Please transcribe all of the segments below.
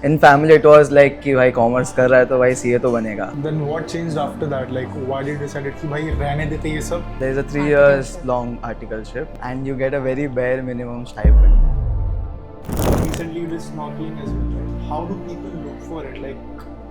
In family it was like कि भाई commerce कर रहा है तो भाई CA तो बनेगा. Then what changed after that? Like, why did you decide कि भाई रहने देते ये सब? There is a 3 years long articleship and you get a very bare minimum stipend. Recently you did snorkeling as well, right? How do people look for it? Like,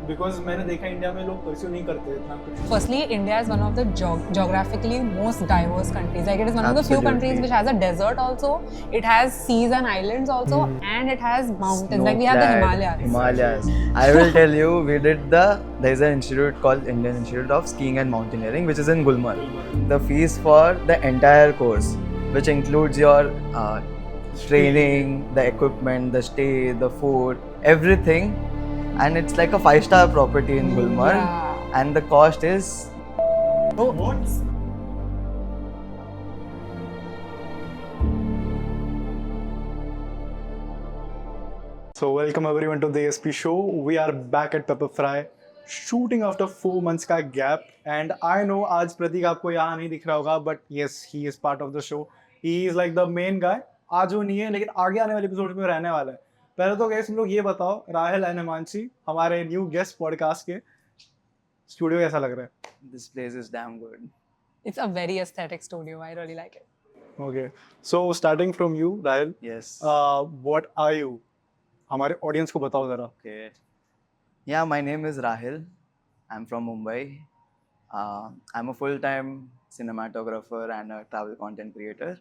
because मैंने देखा India में लोग pursue नहीं करते इतना कुछ. Firstly, India is one of the geographically most diverse countries. Like it is one of the few countries which has a desert also. It has seas and islands also, and it has mountains. Like we have the Himalayas. Himalayas. I will tell you, there is an institute called Indian Institute of Skiing and Mountaineering, which is in Gulmarg. The fees for the entire course, which includes your training, the equipment, the stay, the food, everything. And it's like a 5-star property in Gulmarg, Yeah. and the cost is What? So welcome everyone to the ASP show. We are back at Peperfry, shooting after 4 months का gap. And I know आज प्रतीक आपको यहाँ नहीं दिख रहा होगा, but yes, he is part of the show. He is like the main guy. आज वो नहीं है, लेकिन आगे आने वाले एपिसोड में रहने वाला है. पहले तो गैस तुम लोग ये बताओ, राहिल एंड हिमांशी हमारे न्यू गेस्ट पॉडकास्ट के स्टूडियो कैसा लग रहा है? this place is damn good. It's a very aesthetic studio. I really like it. Okay, so starting from you, Rahil, Yes. what are you? हमारे ऑडियंस को बताओ जरा. Okay. Yeah, my name is Rahil. I'm from Mumbai. I'm a full-time cinematographer and a travel content creator.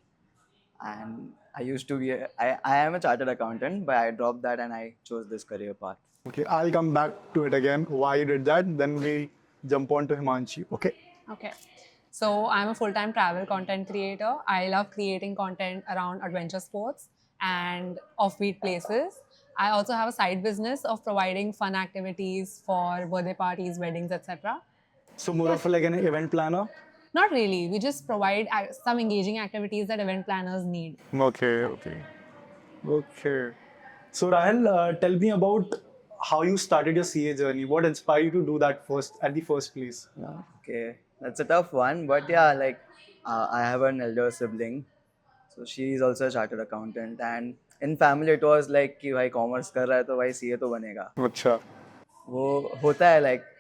And I used to be, I am a chartered accountant, but I dropped that and I chose this career path. Okay, I'll come back to it again. Why you did that? Then we jump on to Hemanshi. Okay. Okay. So I'm a full-time travel content creator. I love creating content around adventure sports and offbeat places. I also have a side business of providing fun activities for birthday parties, weddings, etc. So more of like an event planner. Not really. We just provide some engaging activities that event planners need. Okay. So Rahil, tell me about how you started your CA journey. What inspired you to do that at the first place? Yeah. Okay, that's a tough one, but yeah, like I have an elder sibling, so she is also a chartered accountant, and in family it was like कि भाई commerce कर रहा है तो भाई CA तो बनेगा. अच्छा. वो होता है like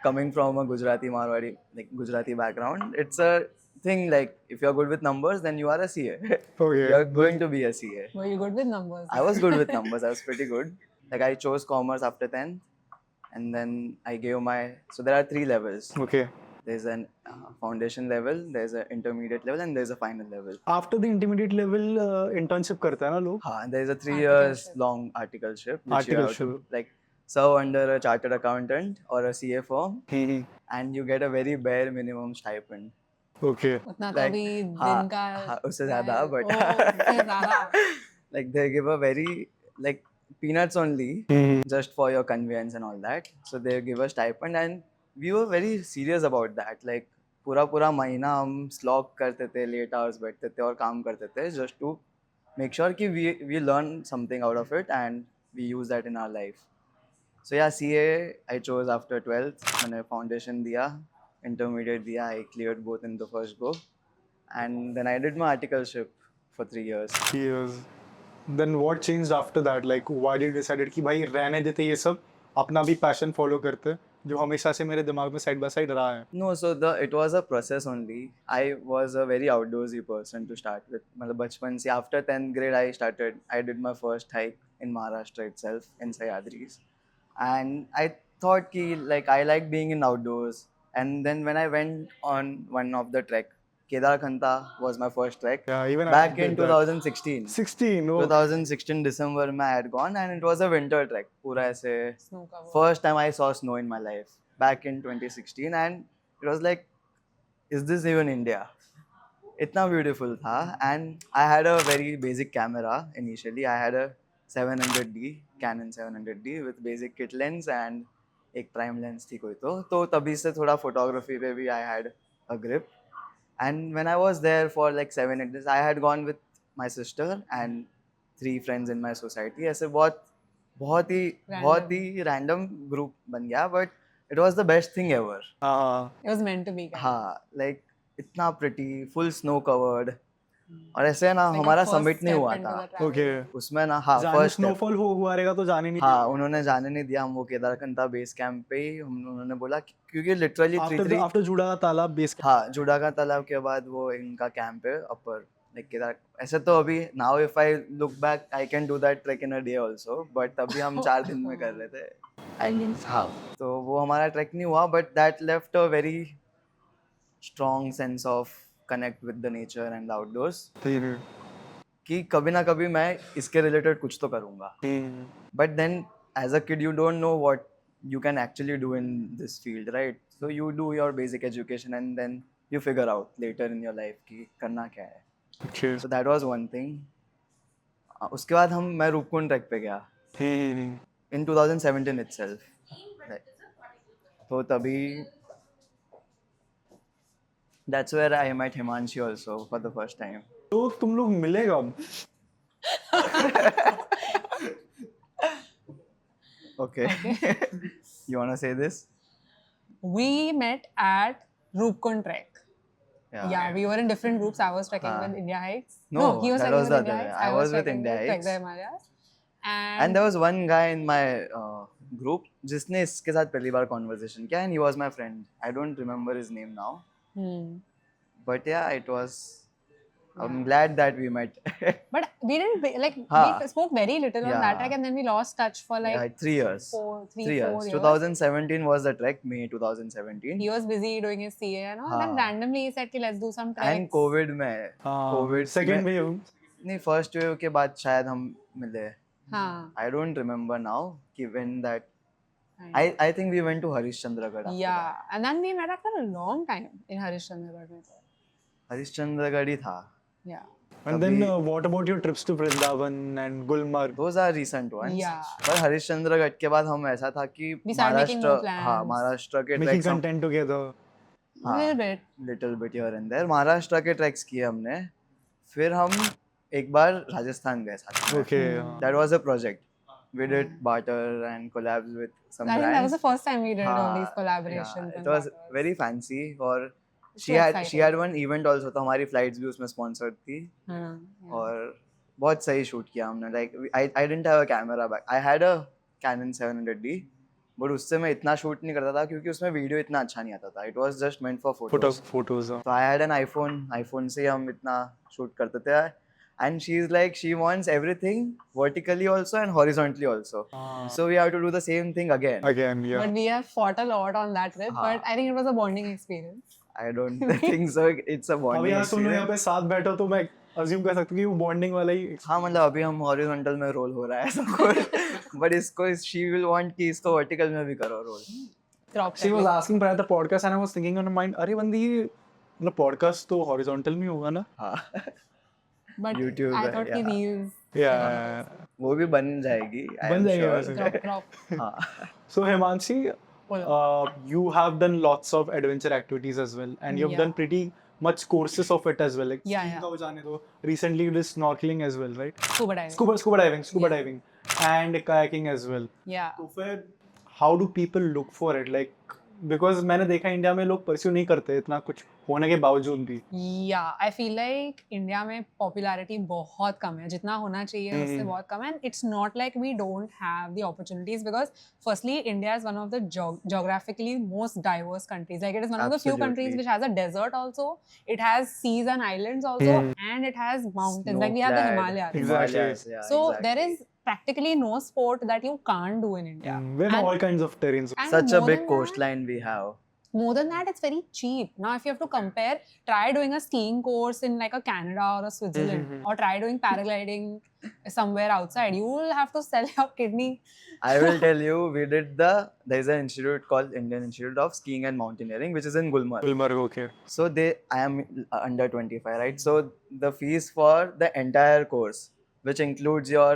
coming from a Gujarati Marwadi, like Gujarati background, it's a thing like if you're good with numbers, then you are a CA. Okay. You're going to be a CA. Were you good with numbers? I was good with numbers. I was pretty good. Like I chose commerce after 10th, and then I gave my. So there are 3 levels. Okay. There's an foundation level, there's an intermediate level, and there's a final level. After the intermediate level, internship करते हैं ना लोग. हाँ, there's a 3 years long articleship, which you have to like serve under a chartered accountant or a CA firm, and you get a very bare minimum stipend. Okay. उतना तो Like, अभी हाँ, दिन का हाँ, उससे ज़्यादा, but उससे ज़्यादा. like they give a very like peanuts only just for your conveyance and all that. So they give a stipend, and we were very serious about that. Like पूरा महीना हम slog करते थे, late hours बैठते थे और काम करते थे just to make sure कि we learn something out of it and we use that in our life. So yeah, CA I chose after 12th. मैंने foundation दिया, intermediate दिया. I cleared both in the first go, and then I did my articleship for 3 years. Years. Then what changed after that? Like, why did you decide कि भाई रहने देते ये सब, अपना भी passion follow करते, जो हमेशा से मेरे दिमाग में side by side रहा है. No, so it was a process only. I was a very outdoorsy person to start with. मतलब बचपन से after 10th grade I did my first hike in Maharashtra itself in Sahyadris, and I thought कि like I like being in outdoors. And then when I went on one of the trek, Kedarkhanta was my first trek. Yeah, even back I in did that. 2016. 16. Oh. 2016 December में I had gone, and it was a winter trek. पूरा ऐसे Snow cover. first time I saw snow in my life back in 2016, and it was like, is this even India? इतना beautiful था, and I had a very basic camera initially. I had a 700D Canon 700D with basic kit lens and एक prime lens थी कोई तो तभी से थोड़ा photography पे भी I had a grip. And when I was there for like 7-8 days, I had gone with my sister and 3 friends in my society. ऐसे बहुत ही random group बन गया, but it was the best thing ever. It was meant to be. हाँ, like इतना pretty, full snow covered, और ऐसे है ना Like a हमारा first समिट नहीं step हुआ into था the travel. ओके उसमें ना हाँ जाने फर्स्ट स्नोफॉल हुआ रहेगा तो जाने नहीं हाँ उन्होंने जाने नहीं दिया हम वो केदारकंठा बेस कैंप पे ही उन्होंने बोला क्योंकि लिटरली आफ्टर आफ्टर जुड़ा का तालाब बेस हाँ जुड़ा का तालाब के बाद वो इनका कैंप है अपर लाइक केदार ऐसे तो अभी now if I look back I can do that track in a day also but तभी हम 4 दिन में कर रहे थे एंड हाँ तो वो हमारा ट्रैक नहीं हुआ but that left a very strong sense of connect with the nature and outdoors कि कभी ना कभी मैं इसके रिलेटेड कुछ तो करूँगा but then as a kid you don't know what you can actually do in this field right so you do your basic education and then you figure out later in your life कि करना क्या है Okay. so that was one thing उसके बाद मैं Roopkund track पे गया in 2017 itself right. तो तभी that's where I met Hemanshi also for the first time तो तुम लोग मिले कब okay you wanna say this We met at Roopkund Trek. yeah, Yeah, we were in different groups. I was trekking with India Hikes. No, he was that trekking was with the India other way. Hikes. I was with trekking India with Trek Hikes. the Himalayas. And there was one guy in my group जिसने इसके साथ पहली बार conversation किया and he was my friend. I don't remember his name now. But yeah, it was. I'm glad that we met. But we didn't हाँ. we spoke very little on that Yeah. trek, and then we lost touch for like Yeah, 3 years. 3 3 4 years. years. 2017 was the trek, May 2017. He was busy doing his CA and all. हाँ. Then randomly he said कि let's do some treks. And COVID में. COVID second में. Wave नहीं first wave के बाद शायद हम मिले. हाँ. I don't remember now कि when that. I think we went to Harishchandragarh. after Yeah, that. and then we met after a long time in Harishchandragarh. Harishchandragarh ही था. Yeah. And then what about your trips to Vrindavan and Gulmarg? Those are recent ones. Yeah. पर हरिश्चंद्रगढ़ के बाद हम ऐसा था कि We started making more plans. हाँ महाराष्ट्र के Making ट्रैक्स content together. हाँ, little bit. little bit here and there Maharashtra के ट्रैक्स किए हमने फिर हम एक बार राजस्थान गए साथ में Okay. that was a project we did barter and collabs with some I think brands that was the first time we did all हाँ, these collaborations. yeah, and it was barters. very fancy और It's she so had exciting. one event also तो हमारी flights भी उसमें sponsored थी Yeah. और बहुत सही शूट किया हमने like I didn't have a camera back I had a Canon 700D but उससे मैं इतना शूट नहीं करता था क्योंकि उसमें वीडियो इतना अच्छा नहीं आता था it was just meant for photos Photos. तो आई हैड एन आईफोन से हम इतना शूट करते थे and she is like she wants everything vertically also and horizontally also so we have to do the same thing again Again, yeah. But we have fought a lot on that trip. हाँ. But I think it was a bonding experience. I don't think so it's a अभी bonding आज तुम लोग यहाँ पे साथ बैठो तो मैं अज्यूम कर सकता हूँ कि वो बॉन्डिंग वाला ही हाँ मतलब अभी हम हॉरिजॉन्टल में रोल हो रहा है सब कुछ बट इसको शी विल वांट कि इसको वर्टिकल में भी करो role Crop She was circling. asking prior the podcast and I was thinking on my mind अरे बंदी ये मतलब पॉडकास्ट तो हॉरिजॉन्टल में होगा ना हाँ But YouTube I है, thought कि yeah. reels. Yeah. वो भी बन जाएगी I बन am जाएगी sure. वैसे। Crop. हाँ So Hemanshi, Boलो. you have done lots of adventure activities as well, and you've Yeah. done pretty much courses of it as well. Like Yeah, skiing yeah. का वो जाने दो. Recently you did snorkeling as well, right? Scuba diving. Scuba Yeah. diving, and kayaking as well. Yeah. तो फिर how do people look for it? Like because मैंने देखा India में लोग pursue नहीं करते इतना कुछ होने के बावजूद भी. Yeah, I feel like India में popularity बहुत कम है जितना होना चाहिए उससे बहुत कम है and it's not like we don't have the opportunities because firstly India is one of the geographically most diverse countries like it is one of the few countries Absolutely. which has a desert also it has seas and islands also and it has mountains like we have the Snow-clad Himalayas Exactly. Himalayas, yeah, so exactly. there is practically no sport that you can't do in India We have And- all kinds of terrains. and such a more big than that- coastline we have more than that, it's very cheap. Now, if you have to compare, try doing a skiing course in like a Canada or a Switzerland, or try doing paragliding somewhere outside. You will have to sell your kidney. I will tell you we did there's an institute called Indian Institute of Skiing and Mountaineering which is in Gulmarg Gulmarg, okay. so I am under 25 right so the fees for the entire course which includes your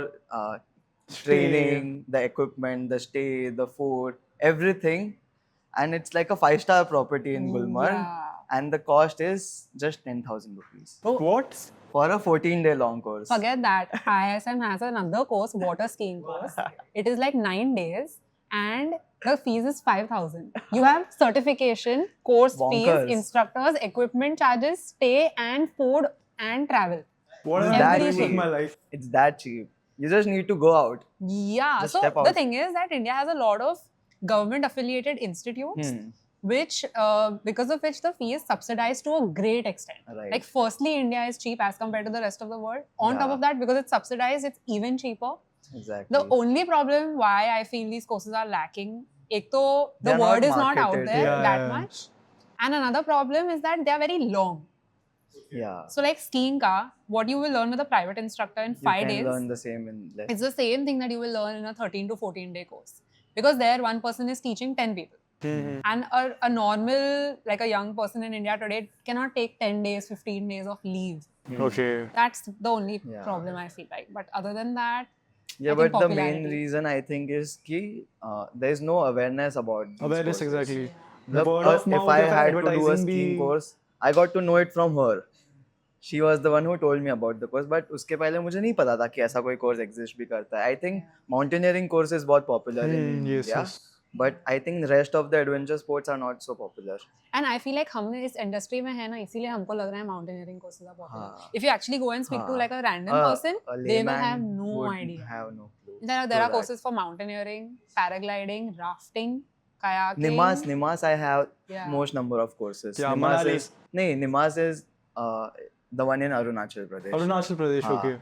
training the equipment the stay the food everything and it's like a 5-star property in Gulmarg Yeah. and the cost is just 10,000 rupees What? for a 14-day long course. Forget that. ISM has another course, water skiing course. It is like 9 days and the fees is 5,000. You have certification, course Bonkers. fees, instructors, equipment charges, stay and food and travel. What It's am I that doing with Everything. my life? It's that cheap. You just need to go out. Yeah. Just So step the out. thing is that India has a lot of government affiliated institutes, which because of which the fee is subsidized to a great extent. Right. Like, firstly, India is cheap as compared to the rest of the world. On top Yeah. of that, because it's subsidized, it's even cheaper. Exactly. The only problem why I feel these courses are lacking, ek to the They're word not is not out marketed. there Yeah, that yeah. much. And another problem is that they are very long. Yeah. So like skiing ka, what you will learn with a private instructor in You 5 can days, learn the same in less. it's the same thing that you will learn in a 13 to 14 day course. Because there one person is teaching 10 people. Mhm. And a normal, like a young person in India today cannot take 10 days, 15 days of leave. Okay. That's the only Yeah. problem I feel like. But other than that, Yeah, I think but the main popularity. reason I think is ki there is no awareness about these Awareness, courses. exactly. Matlab, Word of mouth if I या फिर had to do a advertising skiing भी course, I got to know it from her. She was the one who told me about the course, but उसके पहले मुझे नहीं पता था कि ऐसा कोई course exist भी करता है. I think mountaineering courses बहुत popular in yes, India, yes. but I think the rest of the adventure sports are not so popular. And I feel like हम इस इंडस्ट्री में है ना, इसीलिए हमको लग रहा है माउंटेनियरिंग कोर्सेज आर पॉपुलर. हाँ. If you actually go and speak to हाँ. like a random person, A they will layman have no would idea. have no clue. There are True that. courses for mountaineering, paragliding, rafting, kayaking. Nimas I have Yeah. most number of courses. Yeah, Nimas Manali. is Nimas is the one in Arunachal Pradesh. Arunachal Pradesh, हाँ. okay.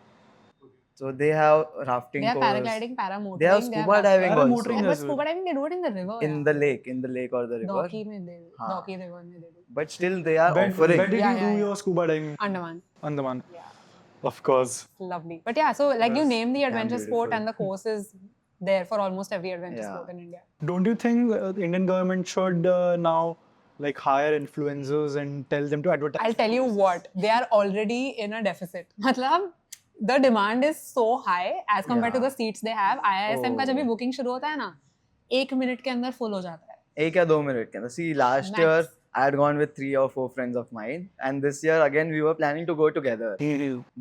So they have rafting They have course. paragliding, paramotoring. They have scuba diving also. Paramotoring But as well. scuba diving, they do it in the river. In the lake or the river. Doki mein they do. हाँ. Doki river mein they do. But still they are Where offering. did Yeah, you do yeah, your scuba diving? Andaman. Andaman. Yeah. Of course. Lovely. But yeah, so like you Yes. name the Damn adventure sport beautiful. and the course is there for almost every adventure Yeah. sport in India. Don't you think the Indian government should now like hire influencers and tell them to advertise? I'll tell you what, they are already in a deficit. मतलब the demand is so high as compared to Yeah. the seats they have. IISM का जब भी Oh. booking शुरू होता है ना, 1 minute के अंदर full हो जाता है. 1 या 2 minute के अंदर. See, last Max. year I had gone with 3 or 4 friends of mine, and this year again we were planning to go together,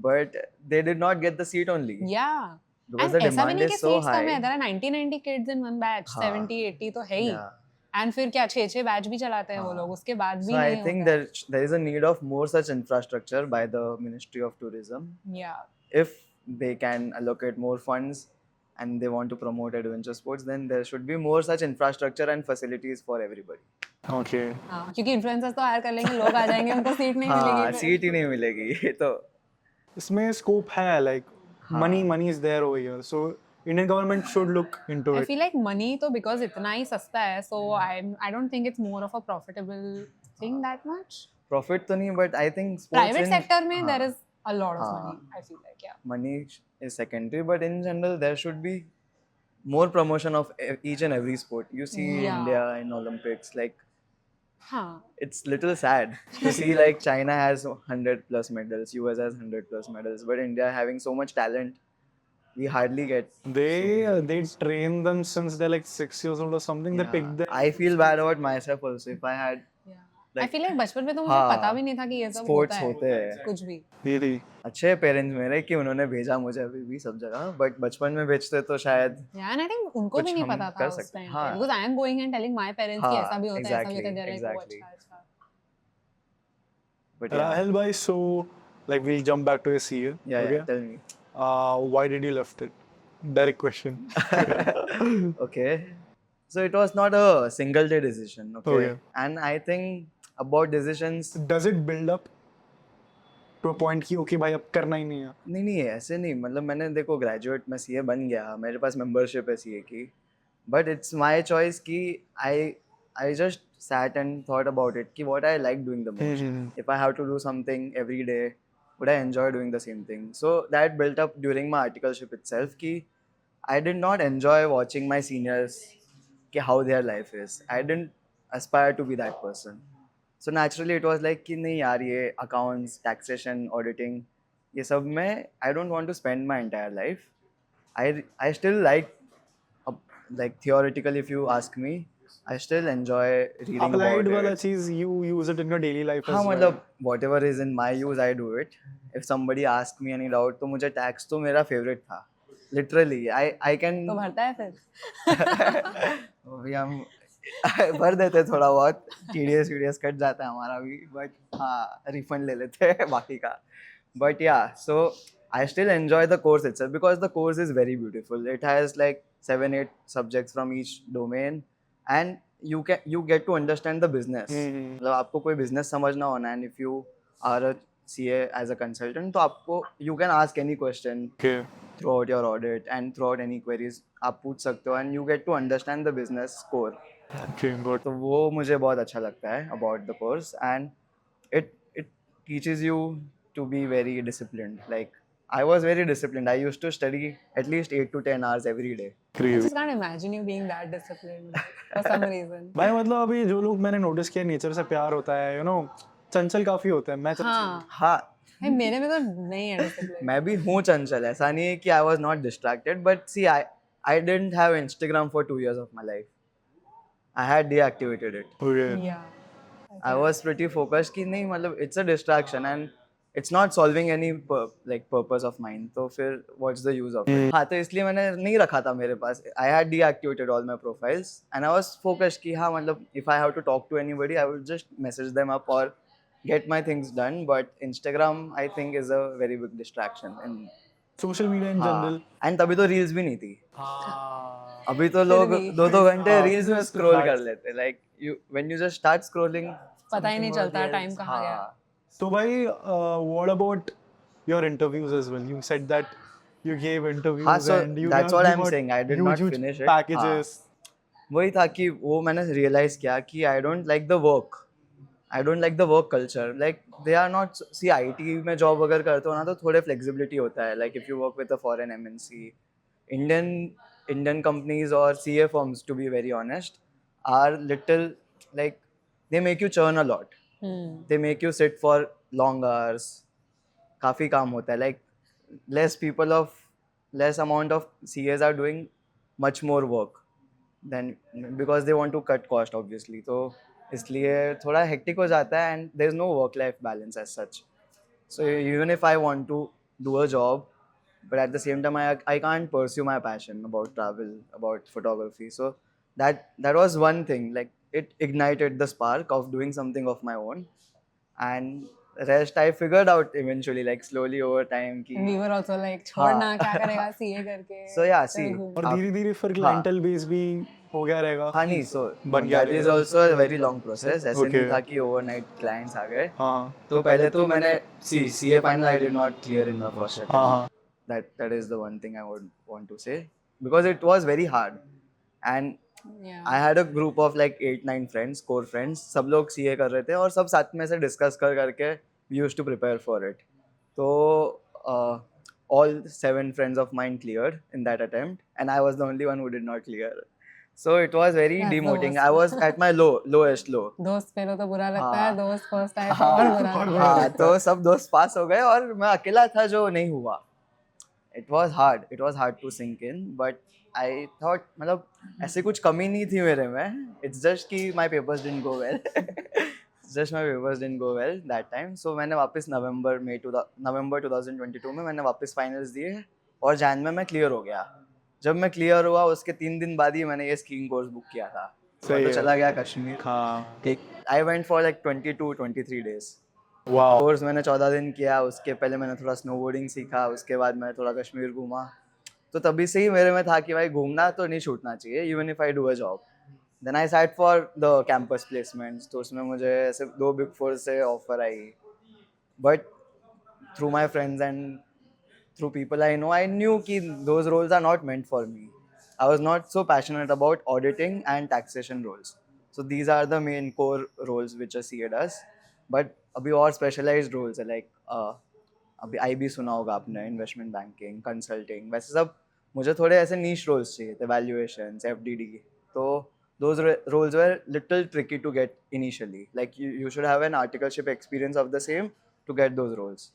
but they did not get the seat only Yeah. because And the ऐसा भी demand नहीं कि is so seats कम है. high. There are 90 kids in one batch, हाँ. 70, 80 तो है ही. Yeah. And फिर क्या 6 बैच भी चलाते हैं वो हाँ. लोग, उसके बाद भी So I नहीं think होता है. there is a need of more such infrastructure by the Ministry of Tourism. Yeah. If they can allocate more funds and they want to promote adventure sports, then there should be more such infrastructure and facilities for everybody. Okay. हाँ, क्योंकि influencers तो higher कर लेंगे, लोग आ जाएंगे, उनको seat नहीं हाँ, मिलेगी. सीट ही नहीं मिलेगी. ये तो इसमें scope है like money is there over here. So Indian government should look into I it. feel like money तो because इतना ही सस्ता है, so I don't think it's more of a profitable thing that much. profit तो नहीं, but I think sports Private in sector में हाँ, there is a lot of हाँ. money. I feel like yeah. money is secondary, but in general there should be more promotion of each and every sport. You see Yeah. India in Olympics, like हाँ. it's little sad to see like China has 100 plus medals, US has 100 plus medals, but India having so much talent, we hardly get. They train them since they're like 6 years old or something. They Yeah. pick them. I feel bad about myself also. If I had Yeah. I like feel like बचपन में तो मुझे हाँ, पता भी नहीं था कि ये सब sports होता होते है. हैं. कुछ भी. Really. अच्छे पेरेंट्स मेरे कि उन्होंने भेजा मुझे अभी भी सब जगह, बट बचपन में भेजते तो शायद Yeah, and I think उनको कुछ भी नहीं हम पता कर था उस सकते. टाइम पे. हाँ. Because I am going and telling my parents कि हाँ, ऐसा भी होता है, ऐसा भी होता है. exactly, They're like, oh, exactly. अच्छा, अच्छा. but yeah, Rahil bhai, so like we'll jump back to your CA. yeah, okay? yeah, tell me. Why did you left it? Direct question. Okay, so it was not a single day decision. Okay, Okay. and I think about decisions. Does it build up to a point कि okay भाई अब करना ही नहीं है? नहीं ऐसे नहीं, मतलब मैंने देखो ग्रेजुएट में सीए बन गया, मेरे पास मेंबरशिप है सीए की, बट इट्स माय चॉइस कि I just sat and thought about it कि what I like doing the most. If I have to do something every day, would I enjoy doing the same thing? So that built up during my articleship itself कि I did not enjoy watching my seniors कि how their life is. I didn't aspire to be that person. So naturally it was like कि नहीं यार ये accounts, taxation, auditing ये सब में I don't want to spend my entire life. I still like theoretical if you ask me, I still enjoy reading Applied about वाला it. चीज you use it in your daily life हाँ as well. मतलब whatever is in my use I do it. If somebody asks me any doubt तो मुझे tax तो मेरा favorite था. Literally I can तो भरता है फिर. अभी हम भर देते हैं थोड़ा बहुत, TDS कट जाता है हमारा भी, बट हाँ रिफंड ले लेते हैं बाकी का. But yeah, so I still enjoy the course itself because the course is very beautiful. It has like 7 8 subjects from each domain, and you get to understand the business. मतलब आपको कोई business समझना होना, and if you are a CA as a consultant, तो आपको you can ask any question Okay. throughout your audit and throughout any queries आप पूछ सकते हो, and you get to understand the business core. Okay, got. तो वो मुझे बहुत अच्छा लगता है about the course, and it teaches you to be very disciplined. Like I was very disciplined. I used to study at least 8 to 10 hours every day. I Crazy. just can't imagine you being that disciplined for some reason. भाई मतलब अभी जो लोग मैंने notice किया nature से प्यार होता है, चंचल काफी होता है. मैं हाँ हाँ, भाई मेरे में तो नहीं है discipline. मैं भी हूँ चंचल. ऐसा नहीं है कि I was not distracted, but see, I didn't have Instagram for 2 years of my life. I had deactivated it. Okay. Yeah. I was pretty focused कि नहीं, मतलब it's a distraction and it's not solving any purpose of mine. तो फिर what's the use of it? हाँ, तो इसलिए मैंने नहीं रखा था मेरे पास. I had deactivated all my profiles and I was focused कि हाँ, मतलब if I have to talk to anybody, I will just message them up or get my things done. But Instagram, I think, is a very big distraction. And social media in general. and तभी तो reels भी नहीं थी. हाँ. अभी तो लोग भी. 2 घंटे हाँ, reels में scroll कर लेते. Like when you just start scrolling, पता ही नहीं something चलता else- टाइम कहाँ गया. हाँ. So भाई, what about your interviews as well? You said that you gave interviews हाँ, so and you that's got, what you I'm got saying. I did huge, not huge finish it. packages. वही था कि वो मैंने realize किया कि I don't like the work. I don't like the work culture. Like they are not. See, IT में job अगर करते हो ना तो थोड़े flexibility होता है. Like if you work with a foreign MNC, Indian companies or CA firms, to be very honest, are little like they make you churn a lot. They make you sit for long hours. काफी काम होता है. Like less amount of CAs are doing much more work than, because they want to cut cost obviously. तो इसलिए थोड़ा hectic हो जाता है and there is no work life balance as such. So even if I want to do a job, but at the same time I can't pursue my passion about travel, about photography. So that was one thing. Like it ignited the spark of doing something of my own, and rest I figured out eventually, like slowly over time कि We were also like छोड़ना क्या करेगा CA करके. So yeah, see, चल घूम. और धीरे धीरे फिर clientele base भी हो गया रहेगा. हाँ नहीं, so बन गया that is also a very long process. ऐसे नहीं Okay. था कि overnight clients आ गए. हाँ. तो पहले तो मैंने CA final I did not clear in the first attempt. हाँ हाँ. That is the one thing I would want to say, because it was very hard, and Yeah. I had a group of like 8 9 friends, core friends. सब लोग CA कर रहे थे और सब साथ में से discuss करके we used to prepare for it. So all 7 friends of mine cleared in that attempt, and I was the only one who did not clear. So it was very That's the demoting. worst. I was at my lowest low. दोस्त fail हो तो बुरा लगता हाँ. है, दोस्त first आए तो और बुरा लगता है. हाँ, तो सब दोस्त पास हो गए और मैं अकेला था जो नहीं हुआ. It was hard to sink in, but I thought मतलब ऐसे कुछ कमी नहीं थी मेरे में. It's just कि my papers didn't go well. It's just my papers didn't go well that time. So मैंने वापस नवंबर 2022 में मैंने वापस फाइनल्स दिए और जैन में मैं क्लियर हो गया. जब मैं क्लियर हुआ उसके 3 दिन बाद ही मैंने ये स्कीइंग कोर्स बुक किया था. सही तो है. चला गया कश्मीर. हाँ. I went for like 22 23 days. Wow. Course मैंने 14 दिन किया. उसके पहले मैंने थोड़ा स्नोबोर्डिंग सीखा. उसके बाद मैं थोड़ा कश्मीर घूमा. तो तभी से ही मेरे में था कि भाई घूमना तो नहीं छूटना चाहिए, even if I do a job. Then I set for the campus placements. तो उसमें मुझे ऐसे 2 बिग 4 से ऑफर आई, but through my friends and through people I know, I knew कि those roles are not meant for me. I was not so passionate about auditing and taxation roles. So these are the main core roles which a CA does. But अभी और specialized roles है, like अभी IB सुना होगा आपने, investment banking, consulting. वैसे सब मुझे थोड़े ऐसे niche roles चाहिए थे, valuations, FDD. तो those roles were little tricky to get initially. Like you should have an articleship experience of the same to get those roles.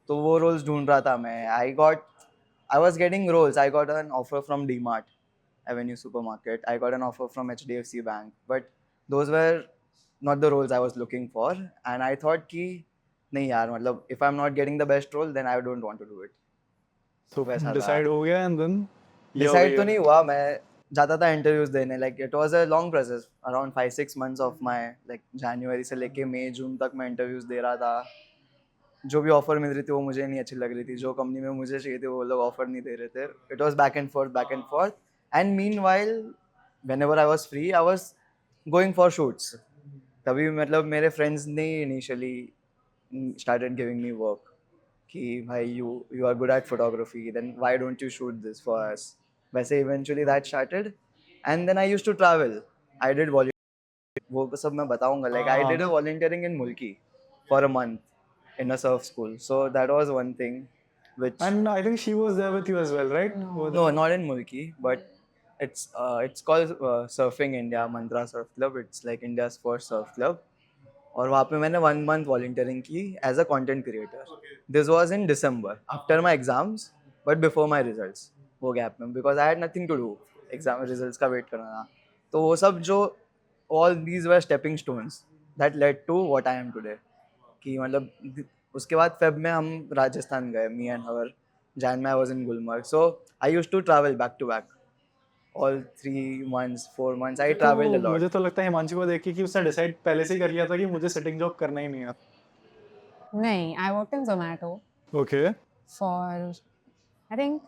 तो वो रोल्स ढूंढ रहा था मैं. I was getting roles. I got an offer from DMart, Avenue Supermarket. I got an offer from HDFC Bank, but those were not the roles I was looking for. And I thought कि नहीं यार, मतलब if I'm not getting the best role, then I don't want to do it. So वैसा था. decide हो गया and then Decide तो नहीं हुआ. मैं जाता था interviews देने. Like it was a long process, around 5 6 months of my, like January से लेके May June तक मैं interviews दे रहा था. जो भी ऑफर मिल रही थी वो मुझे नहीं अच्छी लग रही थी, जो कंपनी में मुझे चाहिए थी वो लोग ऑफर नहीं दे रहे थे. It was back and fourth and meanwhile whenever I was free I was going for shoots. तभी मतलब मेरे फ्रेंड्स ने initially started giving me work कि भाई you are good at photography, then why don't you shoot this for us. वैसे eventually that started and then I used to travel. I did वो सब मैं बताऊंगा. Like I did a volunteering in Mulki for a month in a surf school. So that was one thing which And I think she was there with you as well, right? No. no, not in Mulki, but it's called Surfing India Mantra Surf Club. It's like India's first surf club. और वहाँ पे मैंने 1 month volunteering की as a content creator. This was in December after my exams but before my results. वो gap में because I had nothing to do, exam results का wait करना था. तो वो सब जो all these were stepping stones that led to what I am today. कि मतलब उसके बाद फेब में हम राजस्थान गए, मी एंड हर. जैन में I was in Gulmarg. So I used to travel back to back all 3 months, 4 months. I traveled a तो lot. मुझे तो लगता है हिमांशी को देख के कि उसने डिसाइड पहले से ही कर लिया था कि मुझे सिटिंग जॉब करना ही नहीं है. नहीं, I worked in Zomato Okay. for I think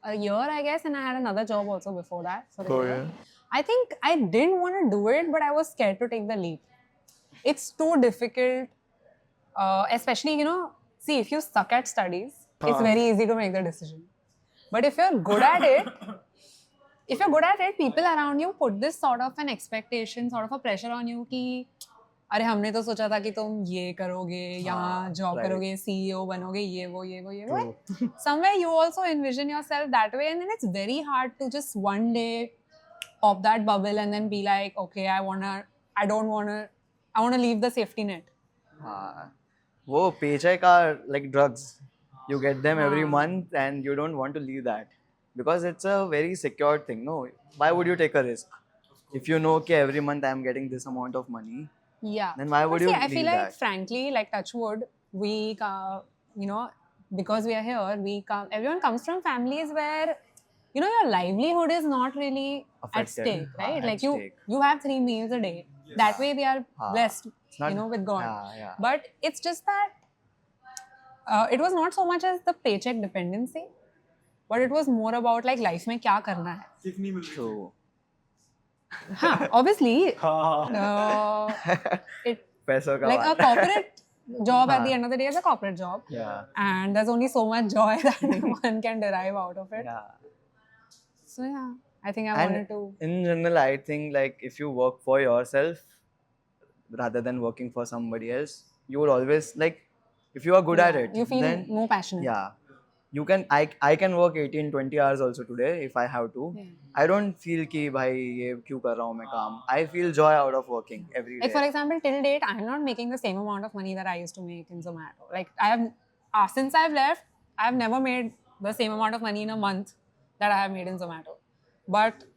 a year, I guess, and I had another job also before that for a year. I think I didn't want to do it, but I was scared to take the leap. It's too difficult, especially see, if you suck at studies, it's very easy to make the decision. But if you're good at it, people around you put this sort of an expectation, sort of a pressure on you कि अरे हमने तो सोचा था कि तुम ये करोगे, यहाँ जॉब करोगे, सीईओ बनोगे, ये वो. Somewhere you also envision yourself that way, and then it's very hard to just one day pop that bubble and then be like, okay, I wanna leave the safety net. वो paycheck are like drugs. You get them every month and you don't want to leave that because it's a very secure thing. No, why would you take a risk if you know okay every month I am getting this amount of money? Yeah. Then why would But you see, I feel leave like, that? frankly, like touch wood, we, because we are here, everyone comes from families where, your livelihood is not really at Affected. stake, right? At Like stake. you have 3 meals a day. That way we are blessed, It's not- with God. Yeah. But it's just that it was not so much as the paycheck dependency, but it was more about like life में क्या करना है. True. हाँ, obviously, it पैसों का like a बात. corporate job at the end of the day is a corporate job. Yeah. And there's only so much joy that one can derive out of it. Yeah. So yeah, I think I And wanted to. in general, I think like if you work for yourself rather than working for somebody else, you would always like if you are good at it. You feel then, more passionate. Yeah. You can I can work 18-20 hours also today if I have to. Yeah. I don't feel कि भाई ये क्यों कर रहा हूँ मैं काम. I feel joy out of working every day. Like for example, till date, I'm not making the same amount of money that I used to make in Zomato. Like I have, since I've left, I've never made the same amount of money in a month that I have made in Zomato. But It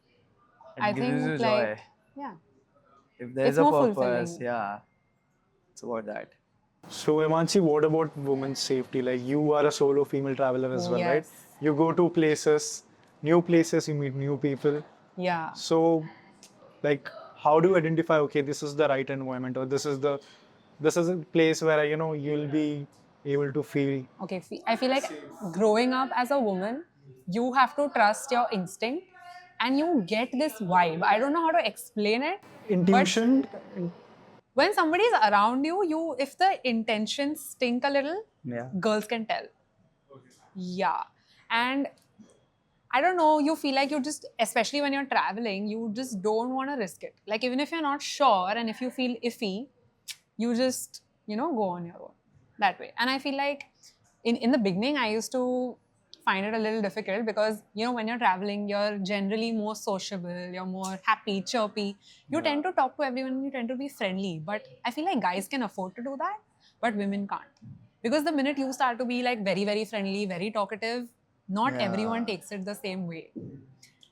I gives think you like joy. yeah, If there's it's a more purpose, fulfilling. yeah, it's about that. So Hemanshi, what about women's safety? Like you are a solo female traveler as well, right? Yes. You go to places, new places, you meet new people. Yeah. So, like, how do you identify? Okay, this is the right environment, or this is a place where you'll be able to feel. Okay, I feel like growing up as a woman, you have to trust your instinct and you get this vibe. I don't know how to explain it. Intuition. When somebody is around you, if the intentions stink a little, Yeah. girls can tell. Yeah. And I don't know, you feel like you just, especially when you're traveling, you just don't want to risk it. Like even if you're not sure and if you feel iffy, you just, go on your own that way. And I feel like in the beginning, I used to find it a little difficult because, when you're traveling, you're generally more sociable, you're more happy, chirpy. You tend to talk to everyone, you tend to be friendly. But I feel like guys can afford to do that, but women can't. Because the minute you start to be like very, very friendly, very talkative, not everyone takes it the same way.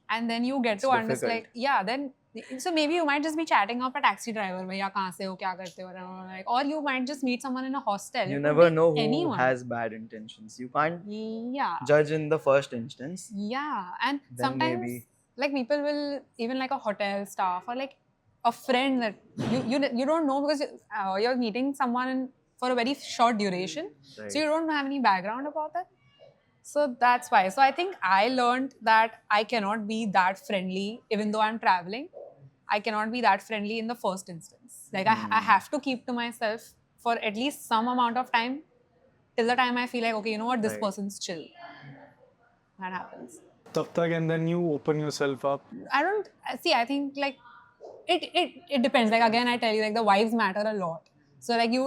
And then you get to understand, like, then so maybe you might just be chatting up a taxi driver, भैया कहाँ से हो, क्या करते हो, like, or you might just meet someone in a hostel. You It never could be know who anyone. has bad intentions. You can't Yeah. judge in the first instance. Yeah, and Then sometimes maybe. like people will even like a hotel staff or like a friend that you don't know because you're meeting someone for a very short duration. Right. So you don't have any background about that. So that's why. So I think I learned that I cannot be that friendly even though I'm traveling. I cannot be that friendly in the first instance. Like I have to keep to myself for at least some amount of time till the time I feel like, okay, you know what, this Right. person's chill. That happens. तब तक and then you open yourself up. I don't see. I think like it depends. Like again, I tell you, like the vibes matter a lot. So like you,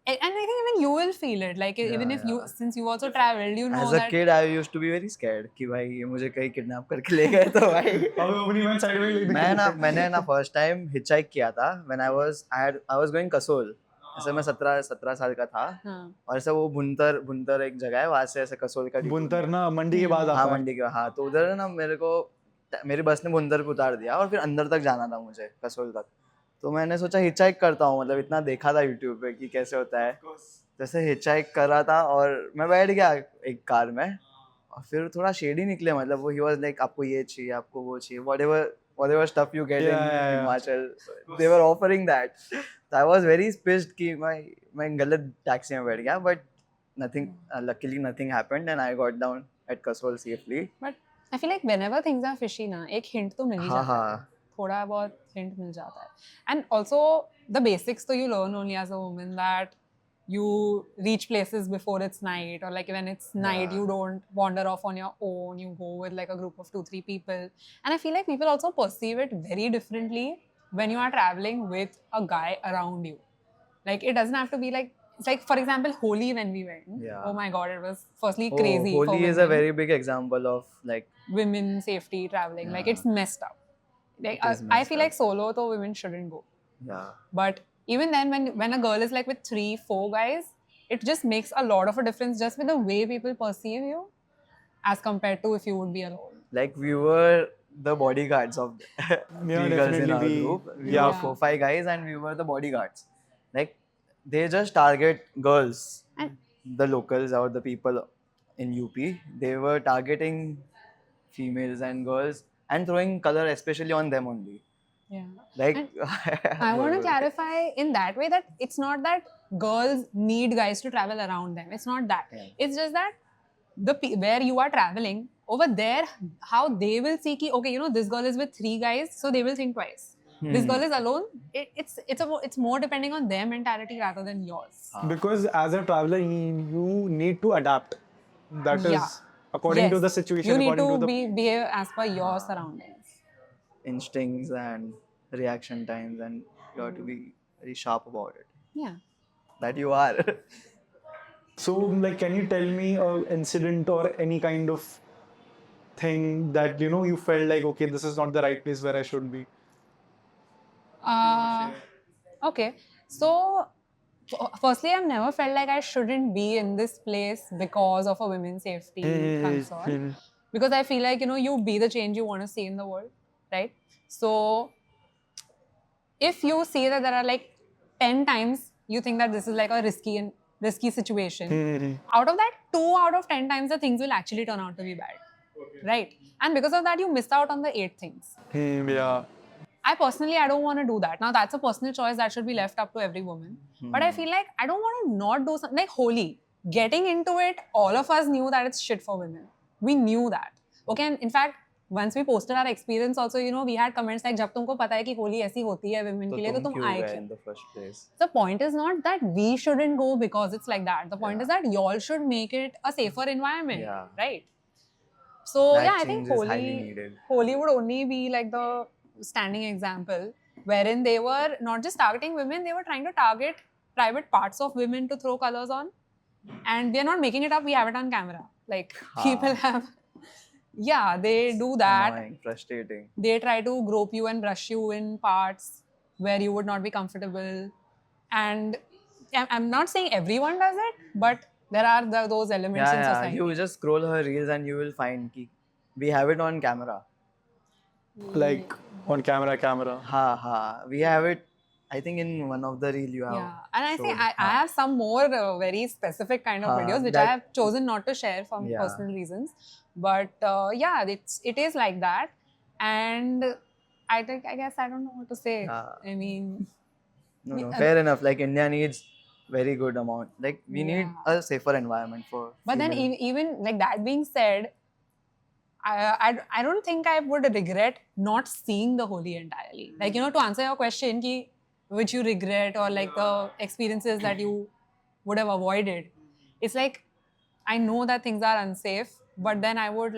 and I think even you will feel it. Like even if you, since you also traveled, you know As a that. kid, I used to be very scared कि भाई ये मुझे कहीं kidnap करके ले गए तो भाई अब अपनी मन साइड में ले मैंने ना फर्स्ट टाइम hitchhike किया था when I was going Kasol. ऐसे मैं 17 साल का था हाँ. और ऐसे वो भुंतर एक जगह है, वहाँ से ऐसे कसोल का बुनतर ना मंडी के बाद आता हाँ है. मंडी के, हाँ तो उधर ना मेरी बस ने भुंतर पे उतार दिया और फिर अंदर तक जाना था मुझे कसोल तक. तो मैंने सोचा हिचहाइक करता हूँ, मतलब इतना देखा था यूट्यूब पे कि कैसे होता है. जैसे हिचहाइक कर रहा था और मैं बैठ गया एक कार में और फिर थोड़ा शेडी निकले, मतलब वो ही वाज लाइक आपको ये चाहिए, आपको वो चाहिए, whatever stuff you get in Himachal, they were offering that. So I was very pissed कि मैं गलत टैक्सी में बैठ गया, but luckily nothing happened and I got down at Kasol safely. But I feel like whenever things are fishy ना, एक hint तो मिल ही हाँ जाता है. हाँ थोड़ा बहुत hint मिल जाता है. And also the basics तो you learn only as a woman, that you reach places before it's night, or like when it's night you don't wander off on your own, you go with like a group of 2-3 people. And I feel like people also perceive it very differently when you are traveling with a guy around you. Like it doesn't have to be like, it's like for example Holi when we went. Yeah. Oh my god, it was firstly crazy. for Holi is a women. very big example of like Women safety traveling. Like it's messed up. Like It is I messed feel up. like solo though women shouldn't go. yeah But even then, when a girl is like with 3-4 guys, it just makes a lot of a difference just with the way people perceive you as compared to if you would be alone. like we were the bodyguards of three girls in our definitely group. We Yeah. were 4-5 guys and we were the bodyguards. Like they just target girls, And the locals or the people in UP. They were targeting females and girls and throwing color especially on them only. yeah. Like I want to clarify in that way that it's not that girls need guys to travel around them. It's not that. Yeah. It's just that where you are traveling over there, how they will see ki, okay, you know, this girl is with 3 guys, so they will think twice. This girl is alone. It's more depending on their mentality rather than yours. because as a traveler you need to adapt. That is Yeah. according to Yes. the situation, You need according to to the behave as per your surroundings. instincts and reaction times, and you have to be very sharp about it. Yeah. That you are. So, like, can you tell me an incident or any kind of thing that you felt like, okay, this is not the right place where I should be? Okay. So, firstly, I've never felt like I shouldn't be in this place because of a women's safety concern. Because I feel like, you be the change you want to see in the world, right? So, if you see that there are like 10 times you think that this is like a risky situation, out of that, 2 out of 10 times the things will actually turn out to be bad, right? And because of that, you missed out on the 8 things. Yeah. I don't want to do that. Now, that's a personal choice that should be left up to every woman. But I feel like I don't want to not do something. Like Holi, getting into it, all of us knew that it's shit for women. We knew that. Okay, and in fact, once we posted our experience also, we had comments like, जब तुमको पता है कि होली ऐसी होती है women के लिए, तो तुम आए क्यों? In the first place. The point is not that we shouldn't go because it's like that. The point is that y'all should make it a safer environment, Yeah. right? So That yeah, I think change is highly needed. Holi would only be like the standing example wherein they were not just targeting women, they were trying to target private parts of women to throw colors on. And we are not making it up, we have it on camera. Like people have, yeah, they do that. Annoying, frustrating. They try to grope you and brush you in parts where you would not be comfortable. And I'm not saying everyone does it, but there are those elements in society. You just scroll her reels and you will find ki we have it on camera. Like on camera. We have it. I think in one of the reel you have. Yeah, and I think showed. I have some more very specific kind of videos which I that- have chosen not to share for personal reasons. But yeah, it is like that, and I guess I don't know what to say. I mean, No, fair enough. Like India needs very good amount. Like we need a safer environment for. But then female. even like that being said, I don't think I would regret not seeing the Holi entirely. Like, you know, to answer your question, ki, which you regret or like the experiences that you would have avoided, it's like I know that things are unsafe, but then I would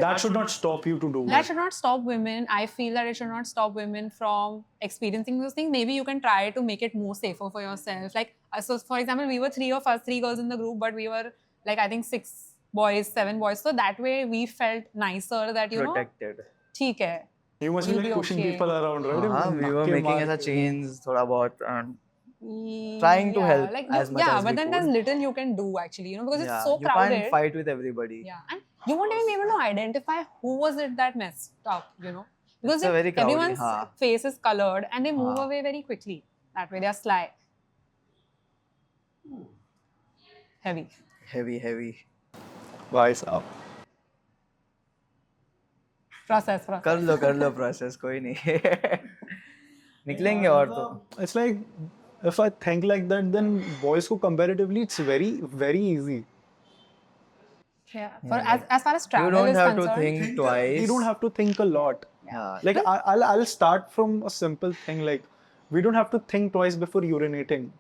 That should not stop you to do that it. should not stop women. I feel that it should not stop women from experiencing those things. Maybe you can try to make it more safer for yourself. Like, so for example, we were three of us, three girls in the group, but we were like, I think 6 boys, 7 boys. So that way we felt nicer that, you protected. know, theek hai. You must be You'll like be pushing okay. people around, right? We were Nakke making maar ऐसा ke. chains थोड़ा बहुत trying to help like, as much as but we then could. there's little you can do actually, you know, because Yeah, it's so you crowded. can't fight with everybody. Yeah, and you won't even be able to identify who was it that messed up, you know, because It's a very crowded, everyone's face is colored and they move away very quickly. That way they are sly. Heavy. Heavy. भाई साहब. Process. कर लो process कोई नहीं. निकलेंगे और तो. It's like, if I think like that, then boys को comparatively it's very, very easy. Yeah. As far as travel You don't is have to concerned, think twice. You don't have to think a lot. Yeah. Like I'll start from a simple thing, like we don't have to think twice before urinating.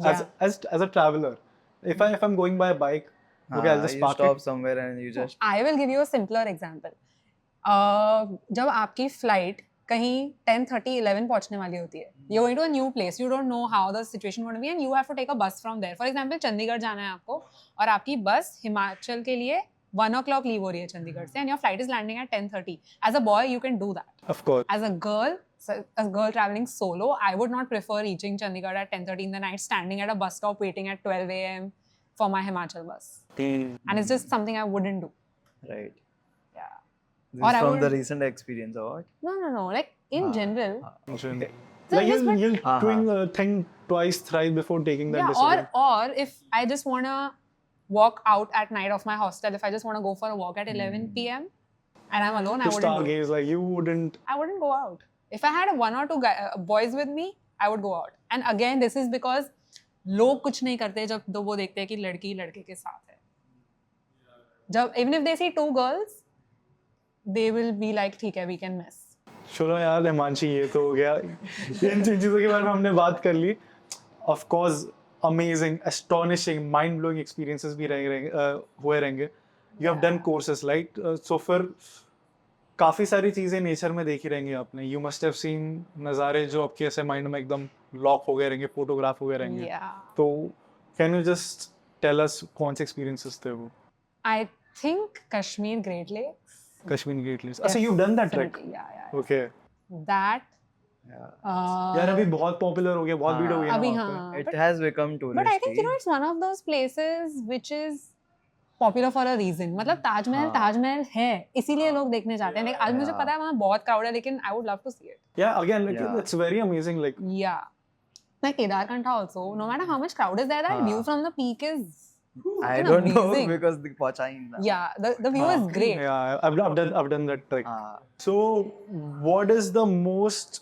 As a traveler, if I'm going by a bike, okay, I'll just you park stop it. somewhere and you just. I will give you a simpler example. जब आपकी flight कहीं 10:30 11 पहुंचने वाली होती है, you're going to a new place, you don't know how the situation going to be and you have to take a bus from there. For example, Chandigarh जाना है आपको और आपकी बस हिमाचल के लिए 1 o'clock लीव हो रही है चंडीगढ़ से and your flight is landing at 10:30. As a boy, you can do that. Of course. As a girl traveling solo, I would not prefer reaching Chandigarh at 10:30 in the night, standing at a bus stop waiting at 12 a.m. for my Himachal bus. And it's just something I wouldn't do. Right. Yeah. This Or is I from would- the recent experience or what? No. Like in general. Like just you're doing a thing twice, thrice before taking that Yeah. decision. Or if I just wanna walk out at night of my hostel, if I just wanna go for a walk at 11 p.m. and I'm alone, I To wouldn't. stargaze, like you wouldn't. I wouldn't go out. If I had 1 or 2 boys with me, I would go out. And again, this is because लोग कुछ नहीं करते जब वो देखते हैं कि लड़की लड़के के साथ है. जब even if they see 2 girls, they will be like ठीक है, we can mess. चलो यार हिमांशी, ये तो हो गया. इन चीजों के बारे में हमने बात कर ली. Of course, amazing, astonishing, mind-blowing experiences भी हुए रहेंगे. You have done courses, right? So फिर काफी सारी चीजें नेचर में देखी रहेंगी आपने. You must have seen नज़ारे जो आपके ऐसे माइंड में एकदम लॉक हो गए रहेंगे, फोटोग्राफ हो गए रहेंगे. तो can you just tell us कौन से experiences थे वो? I think Kashmir Great Lakes. Kashmir Great Lakes. So you've done that trek? Yeah. Okay. That. यार अभी बहुत पॉपुलर हो गया, बहुत भीड़ हो गई अभी है हाँ. It has become touristy. But I think you know it's one of those places which is popular for a reason. मतलब ताजमहल है, इसीलिए लोग देखने जाते हैं. आज मुझे पता है वहाँ बहुत crowd है, लेकिन I would love to see it. Yeah, again, like it's very amazing. Like like Kedarkantha also. No matter how much crowd is there, that view from the peak is. I don't know amazing. because the पहुंचा ही नहीं. Yeah, the view is great. Yeah, I've done that trek. So, what is the most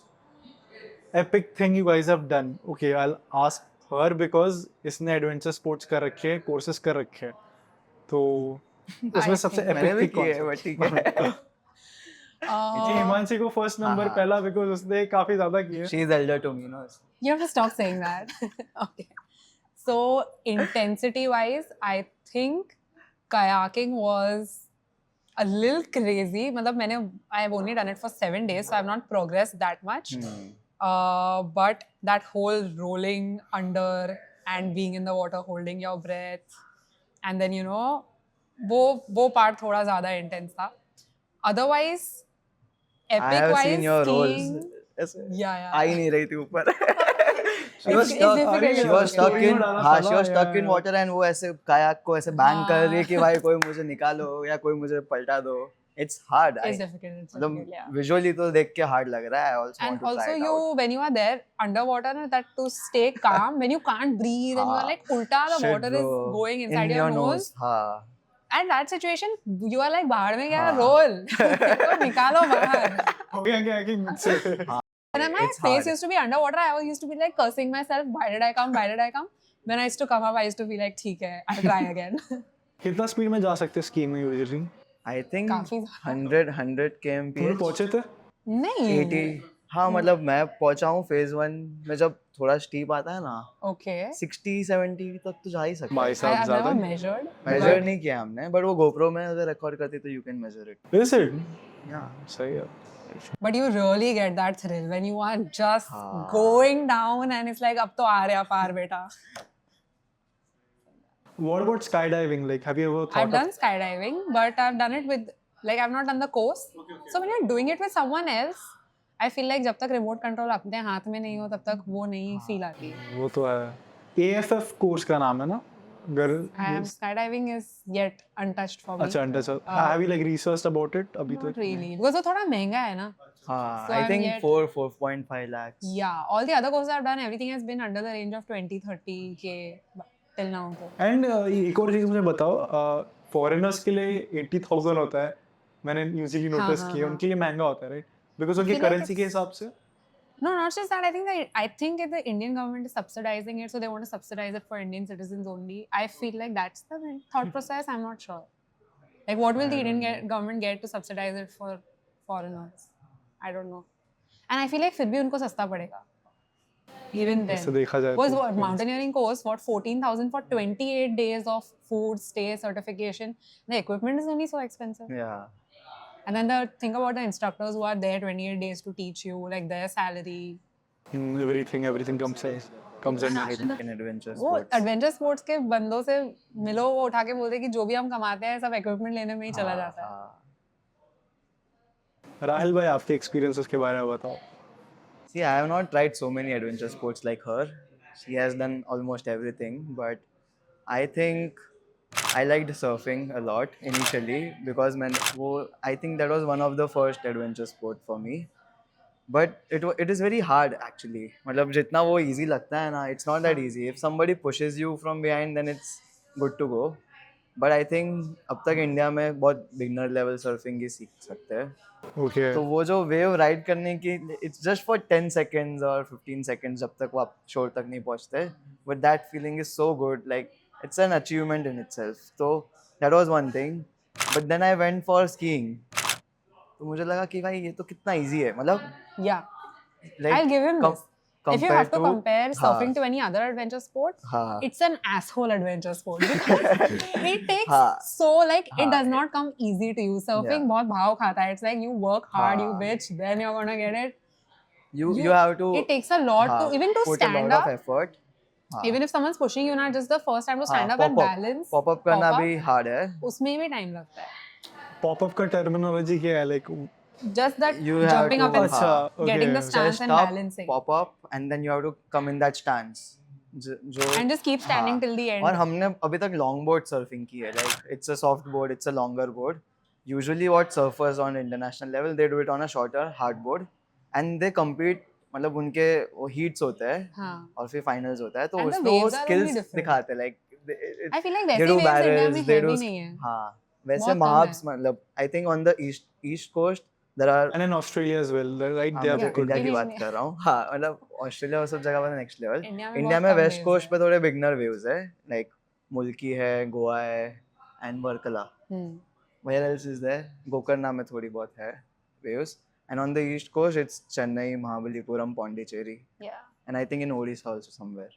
epic thing you guys have done? Okay, I'll ask her because इसने adventure sports कर रखे हैं, courses कर रखे हैं. तो उसमें सबसे मैंने भी epic किए कौन हैं, but ठीक है. जी हिमांशी को फर्स्ट नंबर पहला because उसने काफी ज्यादा किए. She is elder to me, no? You have to stop saying that. Okay. So intensity wise, I think kayaking was a little crazy. मतलब I've only done it for 7 days, so I've not progressed that much. But that whole rolling under and being in the water, holding your breath, and then you know, वो part थोड़ा ज़्यादा intense था. Otherwise, I epic have wise, seen your skiing, rolls. Yeah. आ ही नहीं रही थी ऊपर. She was difficult. stuck in water and वो ऐसे kayak को ऐसे bang कर रही है कि भाई कोई मुझे निकालो या कोई मुझे पलटा दो. It's hard. It's difficult. Yeah. Visually तो देख के hard लग रहा है. I also And want to also try it out. when you are there underwater, that to stay calm when you can't breathe and you are like ulta, the Shit, water is bro. going inside In your nose. हाँ. And that situation, you are like बाहर में क्या roll, इसको निकालो बाहर. हो गया क्या कि मुझसे And then my It's face hard. used to be underwater. I used to be like cursing myself. Why did I come? Why did I come? When I used to come up, I used to be like, ठीक है, I'll try again. कितना speed में जा सकते हैं skiing में usually? I think काफी ज्यादा। 100 तुम लोग kmph. पहुंचे थे? नहीं। 80. हाँ मतलब मैं पहुंचा हूँ फेज 1 में, जब थोड़ा स्टीप आता है ना Okay. 60-70 तक तो जा ही सकता भाई है. साहब I've ज्यादा never measured. मेजर नहीं किया हमने, बट वो गोप्रो में अगर रिकॉर्ड करती तो you can measure it. Is it? या सही है. But you really get that thrill when you are just हाँ. going down and it's like, अब तो आ रहा पार बेटा. What about skydiving? Like, have you ever I've thought done skydiving, but I've done it with, like, I've not done the course. So when you're doing it with someone else, I feel like जब तक remote control अपने हाथ में नहीं हो तब तक वो नहीं feel आती. वो तो है. AFF कोर्स का नाम है ना? अगर Skydiving is yet untouched for me. अच्छा under sir, have you like researched about it अभी Not तक? really, because वो थोड़ा महंगा है ना. हाँ, So I I'm think yet- 4.5 lakhs. Yeah, all the other courses I've done, everything has been under the range of 20-30K till now. तो. And एक और चीज मुझे बताओ, फॉरेनर्स के लिए 80,000 होता है. मैंने यूजुअली नोटिस किया उनके लिए महंगा होता है, राइट? बिकॉज उनकी feel like करेंसी के हिसाब से. No, not just that. I think the Indian government is subsidizing it, so they want to subsidize it for Indian citizens only. I feel like that's the thought process. I'm not sure. Like, what will the Indian government get to subsidize it for foreigners? I don't know. And I feel like फिर भी उनको सस्ता पड़ेगा. Even then. ऐसे देखा जाए Was तो. what mountaineering course? What 14,000 for 28 days of food, stay, certification? The equipment is only so expensive. Yeah. And then the think about the instructors who are there 28 days to teach you, like their salary. Everything comes in. In adventure वो sports. Adventure sports के बंदों से मिलो, वो उठा के बोलते हैं कि जो भी हम कमाते हैं सब इक्विपमेंट लेने में ही चला जाता है. हाँ. राहिल भाई आपके एक्सपीरियंसेस के बारे में बताओ. See, I have not tried so many adventure sports like her. She has done almost everything, but I think I liked surfing a lot initially because I think that was one of the first adventure sport for me. But it is very hard actually. मतलब जितना वो easy लगता है ना, it's not that easy. If somebody pushes you from behind, then it's good to go. But I think अब तक India में बहुत beginner level surfing ही सीख सकते हैं. ओके. तो वो जो वेव राइड करने की, इट्स जस्ट फॉर 10 seconds और 15 seconds जब तक वो आप शोर तक नहीं पहुंचते, but that feeling is so good, like it's an achievement in itself. तो that was one thing. But then I went for skiing, तो मुझे लगा कि भाई ये तो कितना इजी है, मतलब Yeah, like I'll give him this. If you have to compare surfing to any other adventure sport, हाँ. it's an asshole adventure sport because it takes हाँ. so like it does not come easy to you. Surfing बहुत भाव खाता है. It's like you work hard, you हाँ. bitch, then you're gonna get it. you have to, It takes a lot हाँ, to even to put a stand lot up. of effort. हाँ. Even if someone's pushing you, ना just the first time to stand up and balance. Pop up करना pop up, भी hard है. उसमें भी time लगता है. पॉपअप का टर्मिनोलॉजी क्या है? Like Just that You have jumping to- up and अच्छा, getting the okay. stance Just and up, balancing. pop up, and then you have to come in that stance. जो And just keep standing हाँ. till the end. और हमने अभी तक long board surfing की है, like it's a soft board, it's a longer board. Usually what surfers on international level they do it on a shorter hard board and they compete. मतलब उनके वो heats होते हैं हाँ. और फिर फाइनल्स होता है, तो And the उसमें वो waves are only skills different. दिखाते हैं, like I feel like they वैसे do waves इंडिया barrels, में they heavy do नहीं है. हाँ. वैसे बहुत कम महाब्स, है. मतलब I think on the east coast there are. And in Australia as well, right? हाँ, दे मैं हैव गुड. इंडिया की बात India- कर रहा हूँ. हाँ, मतलब ऑस्ट्रेलिया और सब जगह पर नेक्स्ट लेवल. इंडिया में इंडिया बहुत में कम वेस्ट waves कोस्ट है. पे थोड़े बिगनर वेव्स है, लाइक मुल्की है, गोवा है and Varkala. Where else is there? Gokarna में थोड़ी बहुत है waves. And on the east coast it's Chennai, Mahabalipuram, Pondicherry, Yeah. and I think in Odisha also somewhere.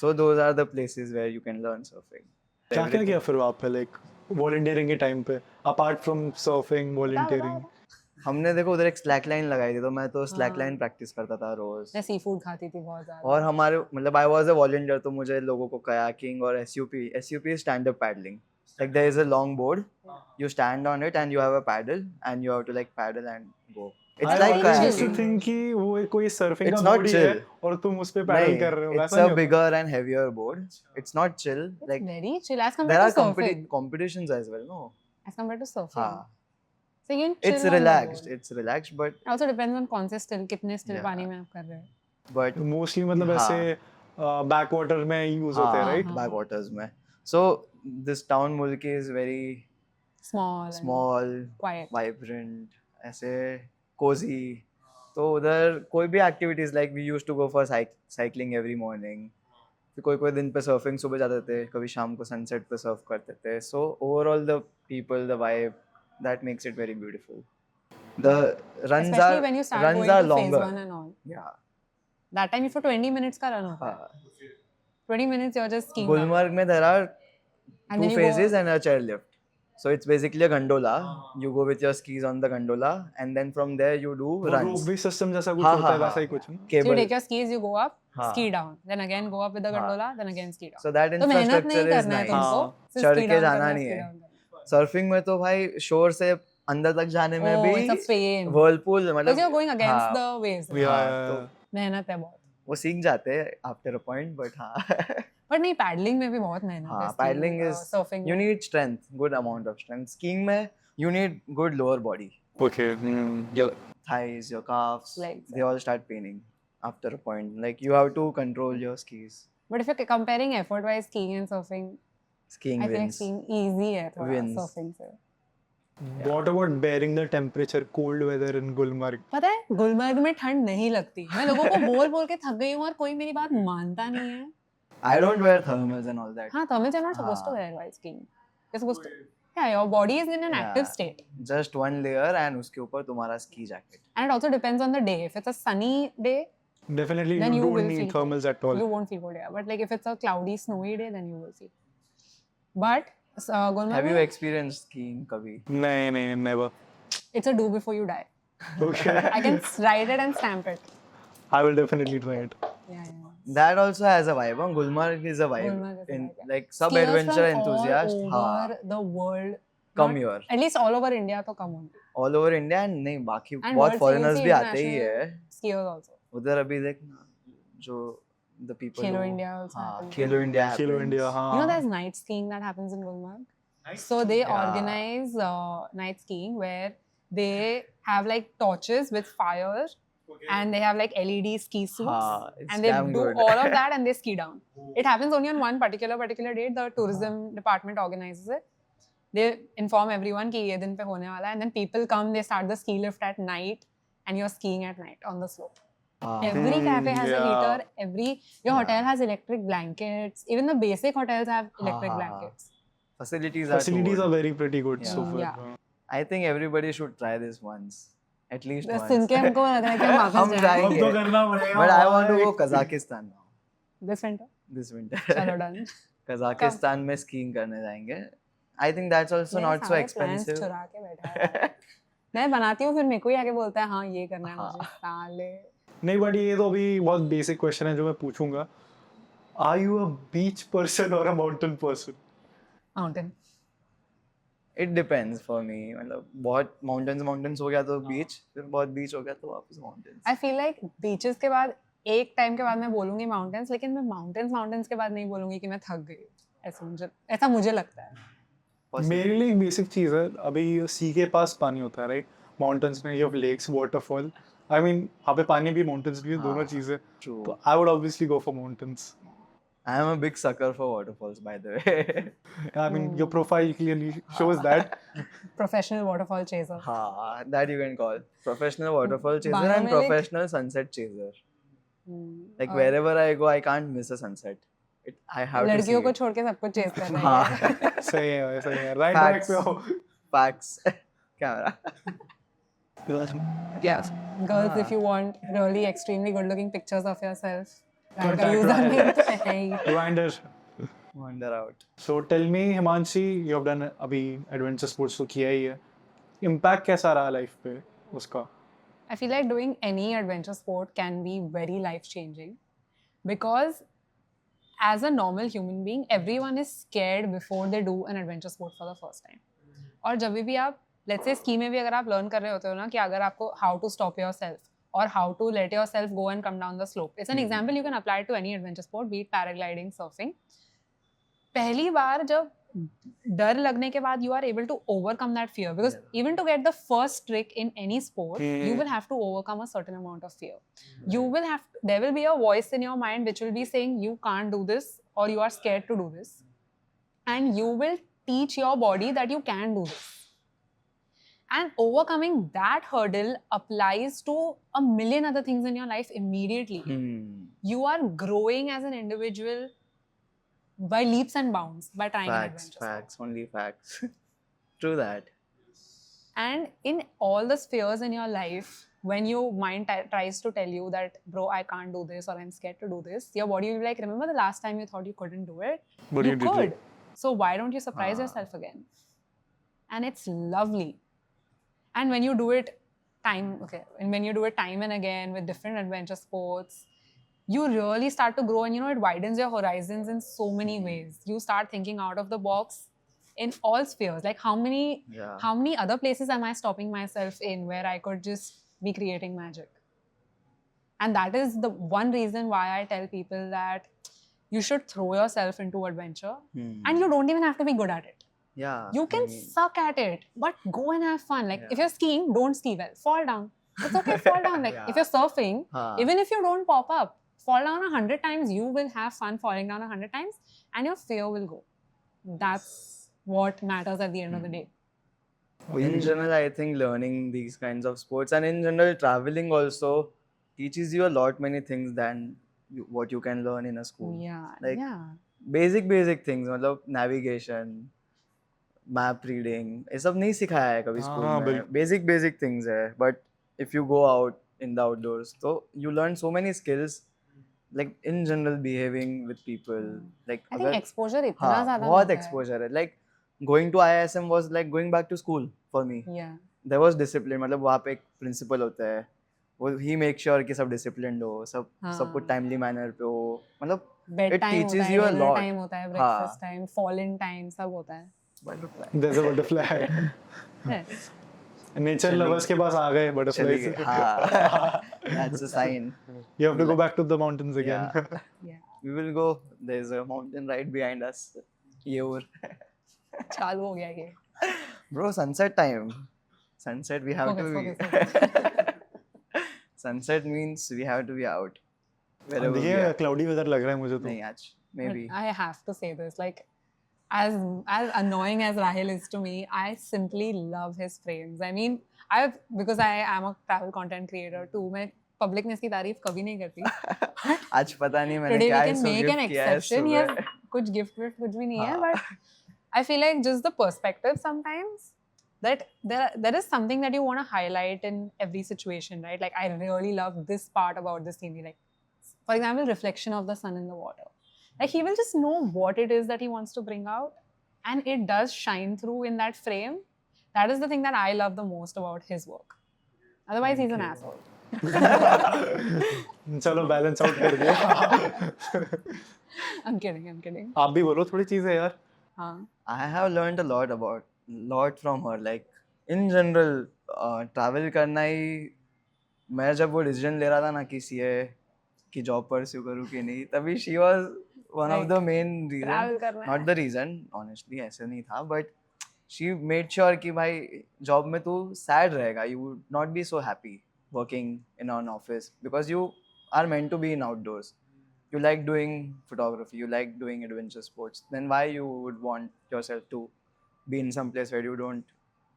So those are the places where you can learn surfing. क्या क्या किया फिर वहाँ पे, लाइक वॉलंटियरिंग के टाइम पे, अपार्ट फ्रॉम सर्फिंग वॉलंटियरिंग? हमने देखो उधर एक स्लैक लाइन लगाई थी, तो मैं तो स्लैक लाइन प्रैक्टिस करता था रोज. मैं सी फूड खाती थी बहुत ज्यादा. और हमारे मतलब आई वाज अ वॉलंटियर, तो मुझे लोगों को कयाकिंग और SUP stand up paddling. Like there is a long board, you stand on it and you have a paddle and you have to like paddle and go. It's I like always used to kayaking. think कि वो कोई surfing It's का not board he chill. है और तुम उस पे pedal नहीं, कर रहे हो, it's वैसा नहीं a होता. bigger and heavier board. It's not chill. It's Like very chill as there compared are to surfing. competitions as well, no? As compared to surfing. हाँ. So you can chill It's on the relaxed. board. It's relaxed, but It also depends on कौन से still कितने still Yeah. पानी में आप कर रहे हो. but मोस्टली मतलब हाँ. ऐसे बैक वाटर में यूज होते हैं, हाँ, राइट? backwaters में. So this town Mulki is very Small. and small, quiet. vibrant, ऐसे cozy. तो उधर कोई भी activities like we used to go for cycling every morning, फिर कोई कोई दिन पे सर्फिंग सुबह जाते थे, कभी शाम को सनसेट पे सर्फ करते थे. So overall the people, the vibe, that makes it very beautiful. The Especially when you start runs going are to phase longer. 1 and all. Yeah. That time you for 20 minutes का run होता है. हाँ. 20 minutes you're just skiing. Gulmarg में there are And two then you phases go, and a chairlift. So it's basically a gondola. You go with your skis on the gondola, and then from there you do runs. Ropeway system जैसा कुछ हाँ, होता है हाँ, वैसा ही हाँ. कुछ ना. so you Cable. take your skis, you go up, हाँ. ski down, then again go up with the हाँ. gondola, then again ski down. So that तो मेहनत infrastructure नहीं is करना है nice. तुमको, हाँ. सिर्फ चढ़ ski के down जाना करना है, नहीं ski है. down करना है. सर्फिंग में तो भाई शोर से अंदर तक जाने में Oh, भी it's a pain. whirlpool Because मतलब you're going against हाँ, the waves. हाँ, तो मेहनत है बहुत. वो सीख जाते हैं आफ्टर अ पॉइंट, बट हाँ. But नहीं, paddling में भी बहुत मेहनत है. हाँ, skiing, paddling is surfing you में. need strength, good amount of strength. Skiing में you need good lower body. Okay. Yeah. Thighs, your calves, Legs. they all start paining after a point. Like you have to control your skis. But if you're comparing effort-wise skiing and surfing, Skiing I feel like wins. skiing easy है थोड़ा Wins. surfing से. What about bearing the temperature, cold weather in Gulmarg? पता है गुलमर्ग में ठंड नहीं लगती. मैं लोगों को बोल बोल के थक गई हूँ और कोई मेरी बात मानता नहीं है. I don't wear thermals and all that. हाँ, thermals you're not supposed to हाँ. wear while skiing. You're supposed to. Yeah, your body is in an active Yeah. state. Just one layer and उसके ऊपर तुम्हारा ski jacket. And it also depends on the day. If it's a sunny day, Definitely then you you don't will need feel thermals at all. you won't feel cold. Yeah. But like if it's a cloudy, snowy day, then you will feel. But Gulmarg Have you में, experienced skiing कभी? No, never. it's a do before you die. Okay. I can write it and stamp it. I will definitely try it. Yeah. That also has a vibe. Huh? Gulmarg is a vibe. Gulmarg is a In, vibe, yeah. like सब Skiers adventure from enthusiast all हाँ, over the world. come Not- here. At least all over India तो come होंगे. All over India and नहीं बाकी And बहुत world से foreigners you'll भी see आते ही है. international skiers also. उधर अभी देख ना, जो the people Khelo who- India also हाँ, happens. Khelo India Khelo happens. India, हाँ. You know, there's night skiing that happens in Gulmarg. So they Yeah. organize night skiing where they have like torches with fire, and they have like LED ski suits, हाँ, it's and they damn do good. all of that and they ski down. It happens only on one particular date. The tourism department organizes it. They inform everyone कि ये दिन पे होने वाला है, and then people come. They start the ski lift at night, and you're skiing at night on the slope. हाँ. Every cafe has a yeah. heater. Your hotel has electric blankets. Even the basic hotels have electric हाँ. blankets. Facilities Facilities are are too good. very pretty good so Yeah. far. Yeah. I think everybody should try this once. At least बस once. सुन के हमको लग रहा है कि हम हम वापस जाएं. जाएंगे. अब तो करना पड़ेगा But I want to भाई. go Kazakhstan now. This winter. This winter. चलो done. Kazakhstan में skiing करने जाएंगे. I think that's also मेरे not so सारे plans expensive. चुरा के बैठा है. मैं बनाती हूँ फिर मेरे को ही आके बोलता है हाँ ये करना है हाँ. मुझे साले. नहीं बट ये तो अभी बहुत बेसिक क्वेश्चन है जो मैं पूछूंगा. Are you a beach person or a mountain person? Mountain. It depends for me. मतलब बहुत mountains हो गया तो beach, फिर बहुत beach हो गया तो वापस mountains. I feel like beaches के बाद एक टाइम के बाद मैं बोलूँगी mountains, लेकिन मैं mountains के बाद नहीं बोलूँगी कि मैं थक गई. ऐसा मुझे लगता है. Possible. मेरे लिए एक बेसिक चीज़ है. अभी सी के पास पानी होता है राइट. माउंटेन्स में you have lakes waterfall. I mean वहाँ पे पानी भी माउंटेन्स भी दोनों चीज़ें. True. तो I would obviously go for mountains. I am a big sucker for waterfalls, by the way. I mean your profile clearly shows that. Professional waterfall chaser. हाँ, that you can call professional waterfall chaser बालों and में like- professional sunset chaser. Like और wherever I go, I can't miss a sunset. I have to see लड़कियों को it. छोड़ के सब कुछ चेस करना है. हाँ. सही है. Right track Facts. पे हो. Facts. Camera. Yes. Girls, if you want really extremely good-looking pictures of yourself, Contact that username तो है ही. Grinder. Wander out. So tell me Hemanshi, you have done अभी adventure sports तो किया ही है. Impact कैसा रहा लाइफ पे उसका? I feel like doing any adventure sport can be very life-changing because as a normal human being, everyone is scared before they do an adventure sport for the first time. और जब भी आप, let's say ski में भी अगर आप learn कर रहे होते हो ना कि अगर आपको how to stop yourself or how to let yourself go and come down the slope. It's an example you can apply to any adventure sport, be it paragliding, surfing. पहली बार जब डर लगने के बाद you are able to overcome that fear because even to get the first trick in any sport, you will have to overcome a certain amount of fear. You will have, there will be a voice in your mind which will be saying you can't do this or you are scared to do this, and you will teach your body that you can do this. And overcoming that hurdle applies to a million other things in your life immediately. You are growing as an individual by leaps and bounds by trying an adventure sport. Facts, only facts. True that. And in all the spheres in your life, when your mind tries to tell you that, bro, I can't do this or I'm scared to do this, your body will be like, remember the last time you thought you couldn't do it? But you you did could. it. So why don't you surprise yourself again? And it's lovely. And when you do it time and again with different adventure sports, you really start to grow, and it widens your horizons in so many ways. You start thinking out of the box in all spheres. Like how many other places am I stopping myself in where I could just be creating magic? And that is the one reason why I tell people that you should throw yourself into adventure, and you don't even have to be good at it. Yeah. You can suck at it, but go and have fun. Like if you're skiing, don't ski well. Fall down. It's okay, fall down. Like if you're surfing, even if you don't pop up, fall down 100 times, you will have fun falling down 100 times, and your fear will go. That's what matters at the end of the day. In general, I think learning these kinds of sports and in general traveling also teaches you a lot many things than what you can learn in a school. Yeah, Like yeah. basic things, मतलब navigation, map reading, ये सब नहीं सिखाया है कभी school में. Basic things है. But if you go out in the outdoors, so you learn so many skills. Like in general behaving with people. Like I think exposure इतना ज़्यादा बहुत मिलता है. exposure है. Like going to IISM was like going back to school for me. Yeah. There was discipline. मतलब वहाँ पे एक principal होता है. वो he make sure कि सब disciplined हो, सब कुछ timely manner पे हो. मतलब it teaches you a lot. Bedtime होता है, breakfast time, fall-in time, सब होता है. Butterfly. There's a butterfly. Yes. Nature lovers के पास आ गए butterflies. That's a sign. You have to go back to the mountains again. Yeah. We will go. There's a mountain right behind us. Yeur. चालू हो गया ये. Bro, sunset time. Sunset, we have to be. Sunset means we have to be out. Wherever we are. Cloudy weather लग रहा है मुझे तो. नहीं आज. Maybe. But I have to say this, like, as annoying as Rahil is to me, I simply love his frames. I mean, because I am a travel content creator too. मैं public में इसकी तारीफ कभी नहीं करती. आज पता नहीं मैंने Today क्या we can make an exception. Yes, कुछ gift कुछ भी नहीं है, but I feel like just the perspective sometimes that there is something that you want to highlight in every situation, right? Like I really love this part about this scenery. Like, for example, reflection of the sun in the water. Like he will just know what it is that he wants to bring out, and it does shine through in that frame. That is the thing that I love the most about his work. Otherwise, he's an asshole. चलो balance out कर दिया. I'm kidding. आप भी बोलो थोड़ी चीजें यार. हाँ. I have learned a lot from her. Like in general, travel करना ही मैं जब वो decision ले रहा था ना कि CA की job pursue करूँ कि नहीं, तभी she was one of the main reasons. Not the reason, honestly, ऐसे नहीं था, but she made sure कि भाई job में तू sad रहेगा. You would not be so happy working in an office because you are meant to be in outdoors. You like doing photography, you like doing adventure sports, then why you would want yourself to be in some place where you don't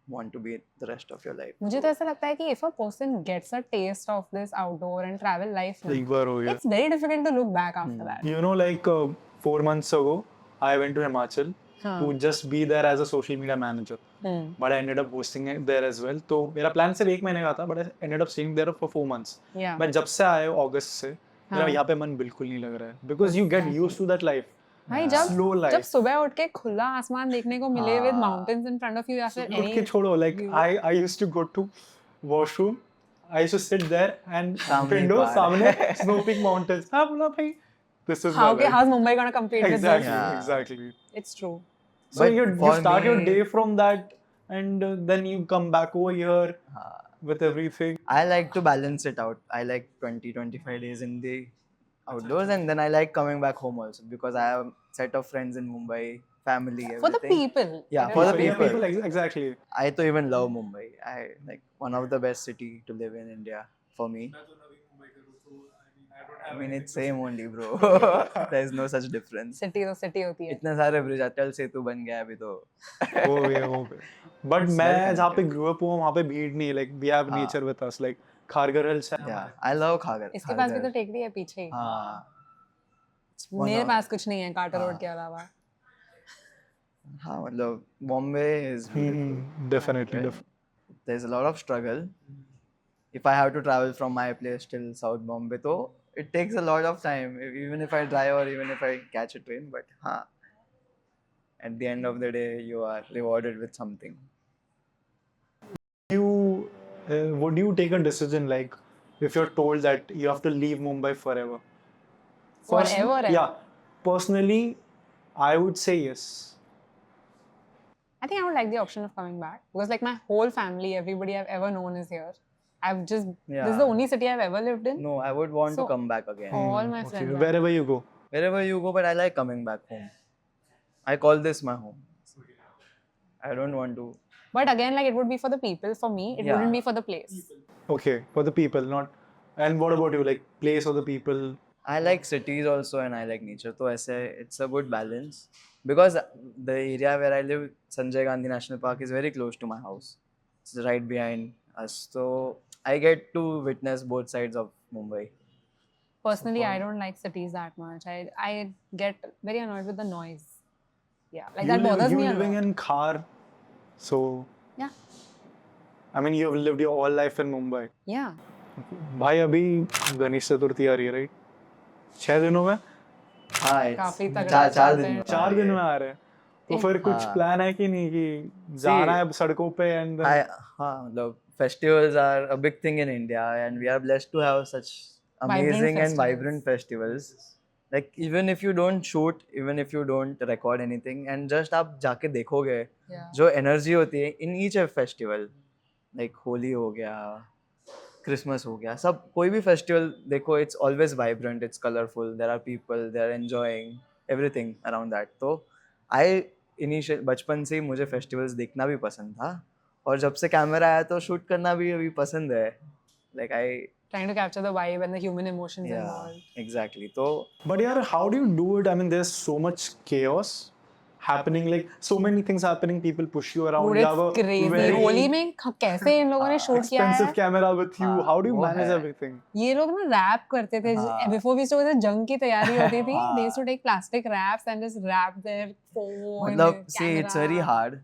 want to be the rest of your life? मुझे तो ऐसा लगता है कि if a person gets a taste of this outdoor and travel life, एक बार हो गया. it's very difficult to look back after that. You know, like 4 months ago, I went to Himachal to just be there as a social media manager. But I ended up hosting it there as well. तो मेरा plan सिर्फ 1 महीने का था, but I ended up staying there for 4 months. Yeah. मैं जब से आया अगस्त से मेरा यहाँ पे मन बिल्कुल नहीं लग रहा है because you get used to that life. भाई जब सुबह उठ के खुला आसमान देखने को मिले with mountains in front of you या फिर उठ के छोड़ो, like I used to go to washroom, I used to sit there and window सामने snow peak mountains. हाँ बोला भाई this is how's Mumbai gonna compete with this? Exactly. It's true. So you start your day from that and then you come back over here with everything. I like to balance it out. I like 20-25 days in the outdoors and then I like coming back home also because I have a set of friends in Mumbai, family, everything. For the people. Yeah, for the people. Exactly. I to even love Mumbai. I like one of the best city to live in India for me. I mean, it's same only, bro. There's no such difference. City तो city होती है. इतने सारे bridge Atal Setu बन गया अभी तो. वो पे बट It's well मैं जहाँ पे connected. ग्रो अप हुआ वहाँ पे भीड़ नहीं, लाइक वी हैव हाँ. Nature with us, like Kharghar hills है. Yeah, I love खागर. इसके पास भी तो टेकरी है पीछे ही. हाँ. It's one मेरे of- पास कुछ नहीं है कार्टर हाँ. रोड के अलावा. हाँ मतलब Bombay is beautiful. Definitely. Right? There's a lot of struggle. If I have to travel from my place till South Bombay, so it takes a lot of time. Even if I drive or even if I catch a train, but at the end of the day, you are rewarded with something. Would you take a decision like if you're told that you have to leave Mumbai forever? Forever? Yeah. Personally, I would say yes. I think I would like the option of coming back because like my whole family, everybody I've ever known is here. This is the Yeah. only city I've ever lived in. No, I would want to So- come back again. All my Okay, friends. are- wherever you go. Wherever you go, but I like coming back home. I call this my home. I don't want to. But again, like it would be for the people. For me, it Yeah. wouldn't be for the place. Okay, for the people, not. And what about you? Like place or the people? I like cities also and I like nature. So aise, it's a good balance. Because the area where I live, Sanjay Gandhi National Park, is very close to my house. It's right behind us. So I get to witness both sides of Mumbai. Personally, I don't like cities that much. I get very annoyed with the noise. Yeah, like that bothers me a living lot. in Khar, so Yeah, I mean you've lived your whole life in Mumbai. yeah. भाई अभी गणेश चतुर्थी आ रही है, right? 6 दिनों में? हाँ, काफी तगड़ा चार चलते दिन हैं। में 4 दिन में आ रहे हैं. तो फिर कुछ हाँ. प्लान है कि नहीं कि जाना है सड़कों पे and The festivals are a big thing in India, and we are blessed to have such amazing and festivals. vibrant festivals. Like even if you don't shoot, even if you don't record anything, and just आप जाके देखोगे Yeah. जो energy होती है in each festival, like Holi हो गया, Christmas हो गया, सब कोई भी फेस्टिवल देखो, it's always vibrant, it's colorful, there are people, they are enjoying everything around that. तो I इनिशियल बचपन से ही मुझे फेस्टिवल्स देखना भी पसंद था, और जब से कैमरा आया तो शूट करना भी अभी पसंद है. Like I Trying to capture the vibe and the human emotions involved. exactly. तो But यार, how do you do it? I mean, there's so much chaos happening, like so many things happening. People push you around. Dude, You have it's a crazy. very Holi में कैसे इन लोगों ने shoot किया expensive है? camera with you. How do you वो manage है. everything? ये लोग ना रैप करते थे. हाँ. Before we used to do जंग की तैयारी होती थी. हाँ. They used to take plastic wraps and just wrap their phone. मतलब see, it's very camera. hard.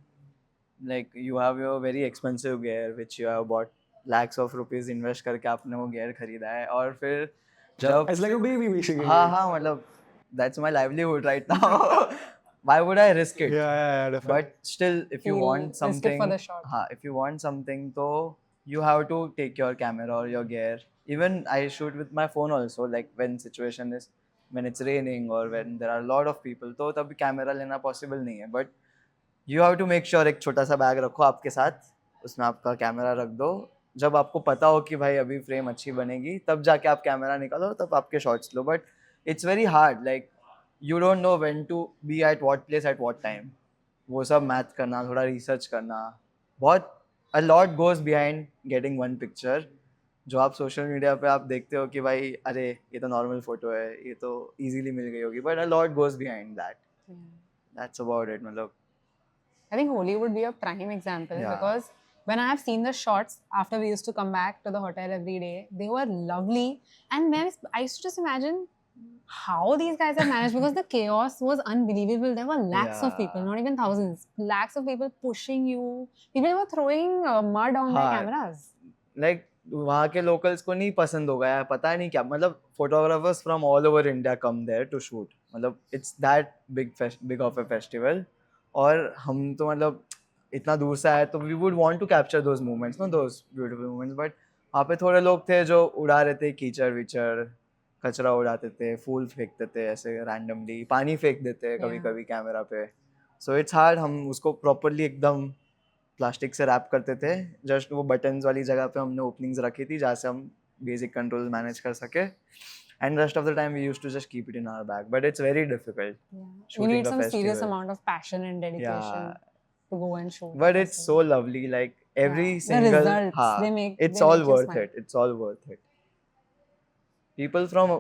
Like you have your very expensive gear which you have bought lakhs of rupees invest करके आपने वो gear खरीदा है, और फिर जब It's like a baby basically. हाँ हाँ मतलब that's my livelihood right now. Why would I risk it? Yeah, definitely. But still, if you You'll want risk it something, for the shot. if you want something, so you have to take your camera or your gear. Even I shoot with my phone also. Like when it's raining or when there are a lot of people, तो तभी camera लेना possible नहीं है. But you have to make sure एक छोटा सा bag रखो आपके साथ, उसमें आपका कैमरा रख दो. जब आपको पता हो कि भाई अभी फ्रेम अच्छी बनेगी, तब जाके आप कैमरा निकालो, तब आपके shots low. But it's very hard. Like you don't know when to be at what place at what time. वो सब मैथ करना, थोड़ा रिसर्च करना, बहुत a lot goes behind getting one picture. जो आप सोशल मीडिया पे आप देखते हो कि भाई अरे ये तो नॉर्मल फोटो है, ये तो इजीली मिल गई होगी, but a lot goes behind that. Yeah. That's about it. मतलब I think Holi would be a prime example Yeah. because when I have seen the shots after we used to come back to the hotel every day, they were lovely. And when I used to just imagine how these guys have managed because the chaos was unbelievable. There were lakhs of people, not even thousands, lakhs of people pushing you. People were throwing mud on their हाँ. cameras. Like वहाँ के locals को नहीं पसंद होगा यार, पता नहीं क्या, मतलब photographers from all over India come there to shoot. मतलब it's that big of a festival, और हम तो मतलब इतना दूर से आए तो we would want to capture those moments, no those beautiful moments. But वहाँ पे थोड़े लोग थे जो उड़ा रहे थे कीचड़ विचड़, कचरा उड़ाते थे, फूल फेंकते थे ऐसे रैंडमली, पानी फेंक देते कभी कभी कैमरा पे. So it's hard. हम उसको प्रॉपरली एकदम प्लास्टिक से रैप करते थे. जस्ट वो बटन्स वाली जगह पे हमने ओपनिंग्स रखी थी जहाँ से हम बेसिक कंट्रोल मैनेज कर सके, and rest of the time we used to just keep it in our bag. But it's very difficult. You Shooting need a some serious festival. amount of passion and dedication Yeah. to go and shoot. But the it's festival. so lovely. Like every Yeah. The single results, हाँ, they make- it's they all make you worth smile. it. It's all worth it. people from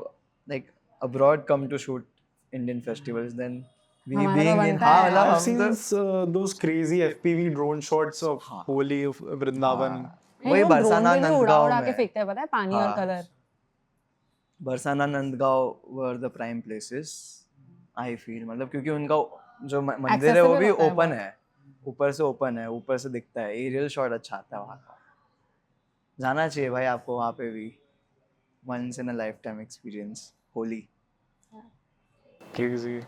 like abroad come to shoot Indian festivals. Then we हमारा तो being in बनता हाँ है मतलब I've हम seen तो those crazy FPV drone shots of हाँ Holi of Vrindavan. हाँ है वही वो ड्रोन बरसाना पे भी उड़ा नंदगांव उड़ा के में फेंकते हैं पता है पानी और हाँ colour Barsana Nandgaon were the prime places I feel मतलब क्योंकि उनका जो मंदिर है वो एक्सेसिबल भी होता है ओपन बहुत है ओपन है ऊपर से दिखता है एरियल शॉट अच्छा आता है वहाँ का जाना चाहिए भाई आपको वहाँ पे भी once in a lifetime experience Holi Crazy.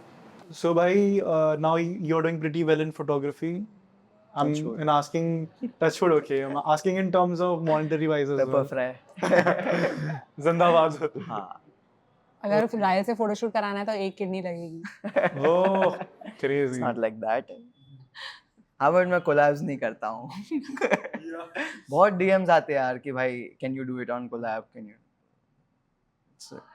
So, bhai, now you're doing pretty well in photography. touch I'm wood in asking, touch wood, okay. I'm asking in terms of monetary wise as pepper well. fry Zindabad. हाँ अगर royal से photoshoot कराना है तो एक kidney लगेगी Oh, it's crazy. not like that हाँ but मैं कोलैब्स नहीं करता हूँ बहुत डीएम्स आते हैं यार कि भाई can you do it on collab can you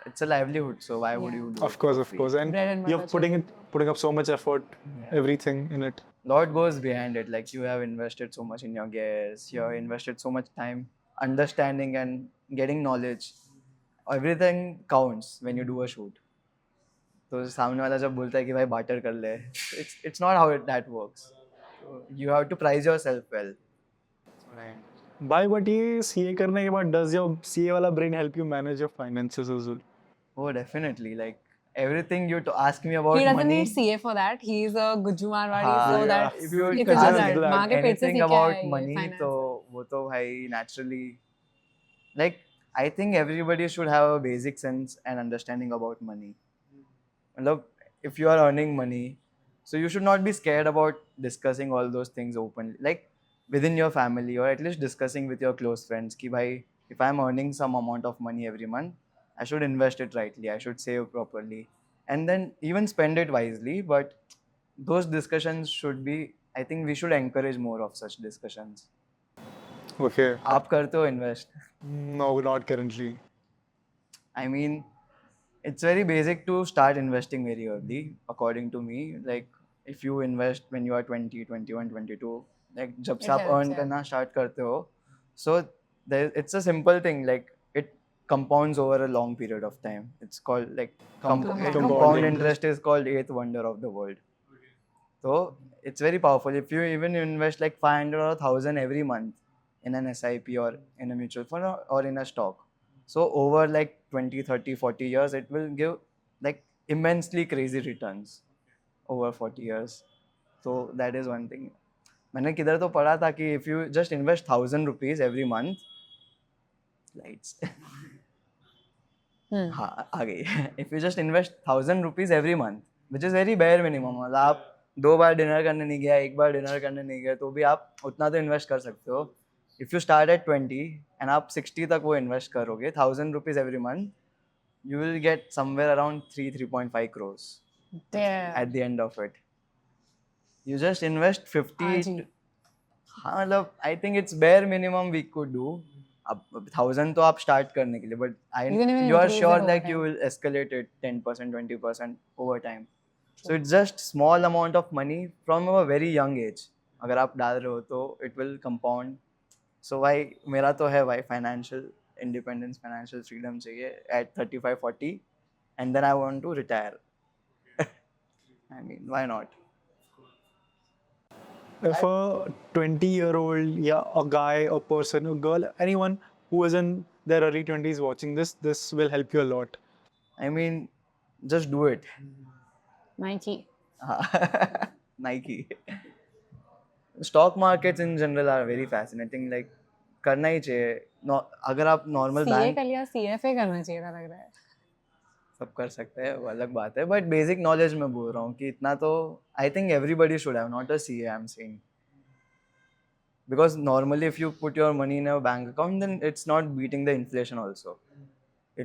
it's a livelihood so why would you do Of it course, for of free course. And bread and you're butter putting up so much effort, Yeah. everything in it. lot goes behind it like you have invested so much in your gears you have invested so much time understanding and getting knowledge everything counts when you do a shoot तो सामने वाला जब बोलता है कि भाई water कर ले it's not how that works you have to price yourself well By what ये CA करने के बाद does your CA वाला brain help you manage your finances as well? oh definitely like everything you to ask me He about doesn't money need CA for that. He's a Guju Marwadi, हाँ so Yeah. that's if you it is Just that. glad. माँ के पेट से anything सीखा है about ये money finance. तो वो तो भाई naturally like I think everybody should have a basic sense and understanding about money. Matlab, if you are earning money, so you should not be scared about discussing all those things openly, like within your family or at least discussing with your close friends. Ki bhai, if I'm earning some amount of money every month, I should invest it rightly. I should save properly, and then even spend it wisely. But those discussions should be. I think we should encourage more of such discussions. Okay. आप करते हो invest? No, not currently. I mean, it's very basic to start investing very early, according to me. Like, if you invest when you are 20, 21, 22, like, जब से It आप helps, earn yeah. करना start करते हो, so it's a simple thing. Like, it compounds over a long period of time. It's called like Compounding. compound interest is called eighth wonder of the world. So it's very powerful. If you even invest like 500 or 1,000 every month in an SIP or in a mutual fund or in a stock, so over like 20, 30, 40 years, it will give like immensely crazy returns over 40 years. So that is one thing. मैंने किधर तो पढ़ा था कि if you just invest 1,000 rupees every month, lights. हाँ आ गई if you just invest 1,000 rupees every month which is very bare minimum मतलब आप 2 बार डिनर करने नहीं गया 1 बार डिनर करने नहीं गया तो भी आप उतना तो इन्वेस्ट कर सकते हो if you start at 20 and आप 60 तक वो इन्वेस्ट करोगे 1,000 rupees every month you will get somewhere around 3.5 crores Damn. at the end of it you just invest 50 हाँ जी. हाँ मतलब I think it's bare minimum we could do अब 1,000 तो आप स्टार्ट करने के लिए but You can even you are increase sure it over that you time. will escalate it 10% 20% over time so it's just small amount of money from a very young age अगर आप डाल रहे हो तो it will compound so भाई मेरा तो है भाई financial independence financial freedom चाहिए at 35 40 and then I want to retire I mean why not If a 20-year-old, yeah, a guy, a person, a girl, anyone who is in their early 20s watching this, this will help you a lot. I mean just do it Nike. Nike stock markets in general are very fascinating like करना ही चाहिए अगर आप normal CA bank कर लिया CFA करना चाहिए था लग रहा है. सब कर सकते हैं वो अलग बात है बट बेसिक नॉलेज में बोल रहा हूँ कि इतना तो I think everybody should have not a CA I am saying because normally if you put your money in a bank account then it's not beating the inflation also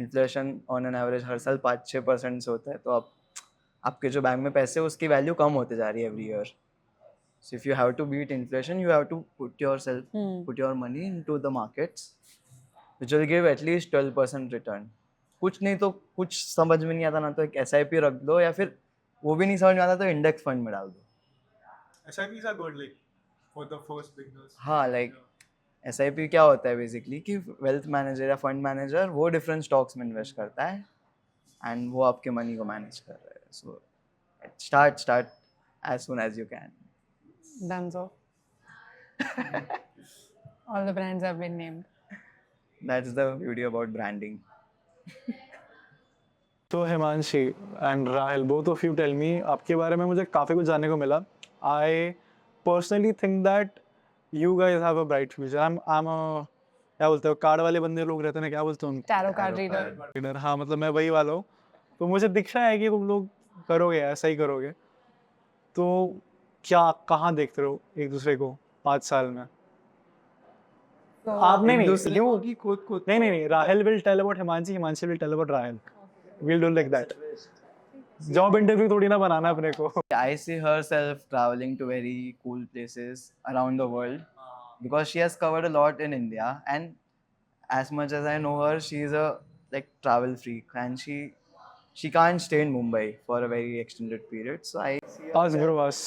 inflation on an average हर साल 5-6% से होता है तो आप आपके जो bank में पैसे उसकी वैल्यू कम होते जा रही है every year so if you have to beat inflation you have to put your money into the markets which will give at least 12% return कुछ नहीं तो कुछ समझ में नहीं आता ना तो एक SIP रख दो या फिर वो भी नहीं समझ में आता तो इंडेक्स फंड में डाल दो SIPs are good, like for the first beginners. हाँ like SIP क्या होता है बेसिकली कि वेल्थ मैनेजर या फंड मैनेजर वो डिफरेंट स्टॉक्स में इन्वेस्ट करता है एंड वो आपके मनी को मैनेज कर रहा है. So start as soon as you can. Done so. All the brands have been named. That's the beauty about branding. तो Himanshi and Rahil both of you tell me, आपके बारे में मुझे काफ़ी कुछ जानने को मिला. I personally think that you guys have a bright future. I am क्या बोलते हो कार्ड वाले बंदे लोग रहते हैं ना, क्या बोलते हैं उनको, Tarot card reader. रीडर. हाँ मतलब मैं वही वाला हूँ. तो मुझे दिख रहा है कि तुम लोग करोगे, ऐसा ही करोगे. तो क्या कहाँ देखते हो एक दूसरे को 5 साल में? So, आप नहीं एक नहीं दूसरे यू को कि खुद नहीं नहीं नहीं Rahil will tell about Himanshi, Himanshi will tell about Rahil. Will do like that. Job interview थोड़ी ना बनाना अपने को. I see herself traveling to very cool places around the world because she has covered a lot in India, and as much as I know her, she is a like travel freak and she can't stay in Mumbai for a very extended period. So I see Us bro, us.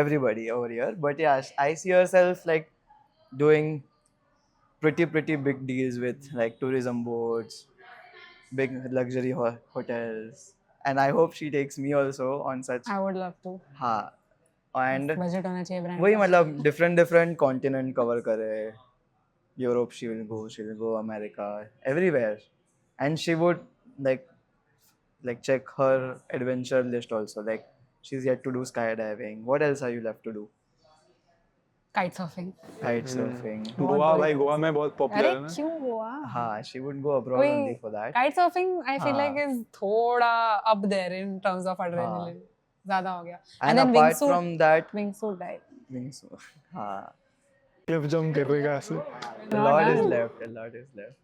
everybody over here, but yeah, I see herself like doing pretty big deals with like tourism boards, big luxury hotels, and I hope she takes me also on such. I would love to. हाँ and Budget होना चाहिए brand वही का. मतलब different continent cover करे. Europe she will go America, everywhere, and she would like check her adventure list also. Like she's yet to do skydiving. What else are you left to do? Kite surfing. Kite surfing. Goa भाई, गोवा में बहुत popular अरे है ना. क्यों गोवा? हाँ, she would go abroad only for that. Kite surfing I feel हाँ. like is थोड़ा up there in terms of adrenaline. ज़्यादा हो गया. And then apart wingsuit. from that, Wingsuit dive. हाँ, क्लिफ जंप करेगा ऐसे. a lot is left.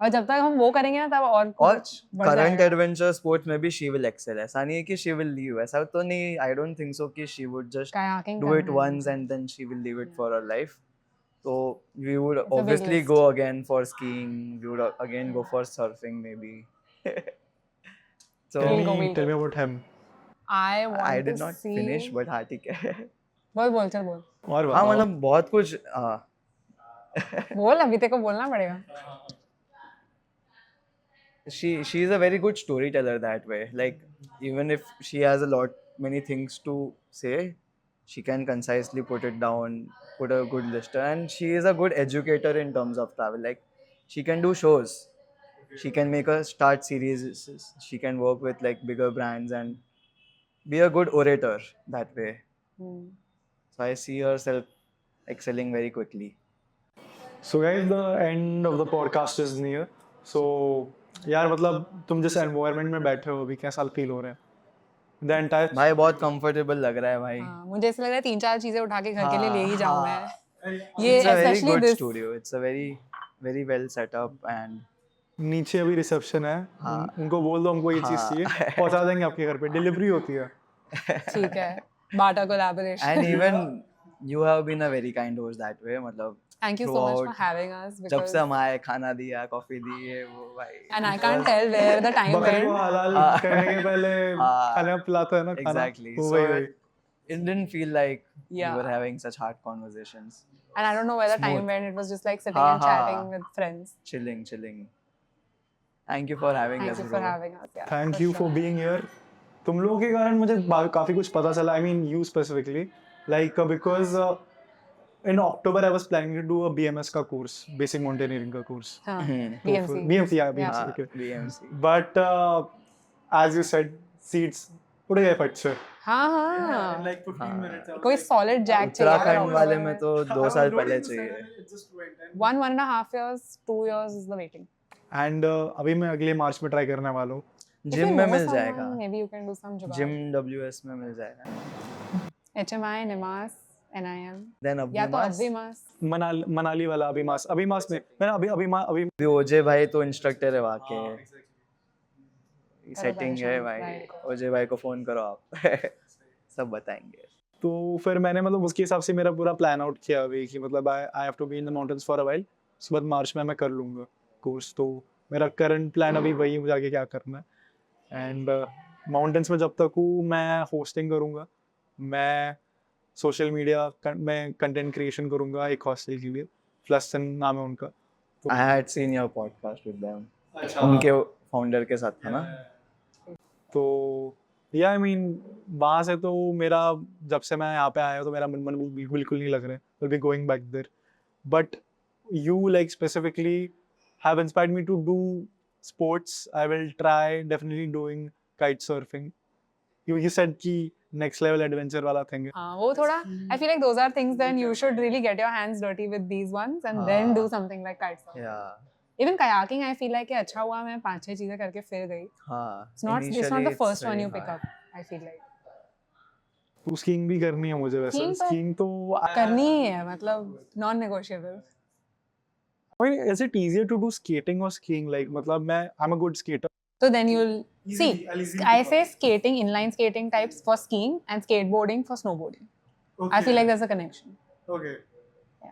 और जब तक हम वो करेंगे ना तब और और बढ़ करंट जाएगा. एडवेंचर स्पोर्ट्स में भी शी विल एक्सेल. ऐसा नहीं है कि शी विल लीव, ऐसा तो नहीं. आई डोंट थिंक सो कि she would just Kayaking do it करना है. once and then she will leave it for her life. So we would a big obviously list. go again for skiing. We would again go for surfing maybe. So We'll go. Tell me about him. I want I to did not see. finish, but हाँ ठीक है. बोल चल बोल. और हाँ बताओ. मतलब बहुत कुछ. बोल अभी तेरे को बोलना पड़ेगा. She is a very good storyteller that way. Like even if she has a lot many things to say, she can concisely put it down, put a good lister, and she is a good educator in terms of travel. Like she can do shows, she can make a start series, she can work with like bigger brands and be a good orator that way. So I see herself excelling very quickly. So guys, the end of the podcast is near. So यार मतलब तुम जिस environment में बैठे हो अभी कैसा feel हो रहा है? The entire भाई बहुत कंफर्टेबल लग रहा है भाई. हाँ, मुझे ऐसा लग रहा है 3-4 चीजें उठा के घर के लिए ले ही जाऊं मैं. ये It's a very especially good this. studio. It's a very well set up and नीचे अभी रिसेप्शन है. हाँ. उनको बोल दो हमको ये चीज हाँ. चाहिए, पहुंचा देंगे आपके घर पे. डिलीवरी होती है. ठीक है. बाटा collaboration. and even you have been a very kind host that way. मतलब Thank you so much for throughout, having us जब because से हम आए खाना दिया, कॉफी दी है वो भाई. and I can't tell where the time बकरे को went. हलाल करने के पहले हाँ. खाने में पिलाता है ना खाना. Exactly. वो So वही. it didn't feel like Yeah. we were having such hard conversations. And I don't know where the time Smooth. went. It was just like sitting हाँ, and हाँ. chatting with friends. Chilling. Thank you for having Thank us, you bro. for having us. Yeah, Thank for you sure. for being here. तुम लोगों के कारण मुझे काफी कुछ पता चला. I mean you specifically, like because in October I was planning to do a BMS का course, basic mountaineering का course. हाँ, So BMC. BMC, yeah, BMC. हाँ, Okay. BMC. But as you said, seats उड़ गए फट से. हाँ. Like 15 minutes. कोई solid jack चाहिए. उत्तराखंड वाले में तो 2 साल पहले चाहिए. 1.5 years, 2 years is the waiting. And अभी मैं अगले मार्च में ट्राई करने वाला हूँ. If जिम you में know मिल someone, जाएगा. Maybe you can do some jugaad. Gym WS में मिल जाएगा. HMI, NIMAS, NIM. Then या तो Abhimas. अभिमास. मनाली वाला अभिमास में मैंने अभी अभी ओजे भाई तो इंस्ट्रक्टर है वहाँ के. सेटिंग परेशान, है भाई. right. ओजे भाई को फोन करो आप. सब बताएंगे. तो फिर मैंने मतलब उसके हिसाब से मेरा पूरा प्लान आउट किया अभी कि मतलब I have to be in the mountains for a while. उसके बाद मार्च में मैं कर लूँगा कोर्स. तो मेरा करंट प्लान अभी वही है, मुझे आगे क्या करना है. एंड माउंटेन्स में जब तक हूँ मैं होस्टिंग करूँगा, मैं सोशल मीडिया में कंटेंट क्रिएशन करूँगा एक हॉस्टल के लिए. फ्लस्टन नाम है उनका. I had seen your podcast with them. अच्छा. उनके फाउंडर के साथ था ना. तो या आई मीन वहाँ से तो मेरा जब से मैं यहाँ पे आया तो मेरा मन बिल्कुल नहीं लग रहा है. Will be going back there. But you like specifically have inspired me to do sports. I will try definitely doing kite surfing. You said कि next level adventure वाला thing है. हाँ, वो थोड़ा I feel like those are things then you should really get your hands dirty with these ones and then do something like kitesurfing. Yeah. Even kayaking I feel like कि अच्छा हुआ मैं 5-6 चीजें करके फिर गई. हाँ. It's not Initially the it's first one very you pick hard. up. I feel like तो skiing भी करनी है मुझे वैसे. Skiing तो करनी ही है मतलब non-negotiable. I mean, is it easier to do skating or skiing? Like मतलब I'm a good skater. So then you'll see. I say skating, inline skating types for skiing and skateboarding for snowboarding. Okay. I feel like there's a connection. Okay.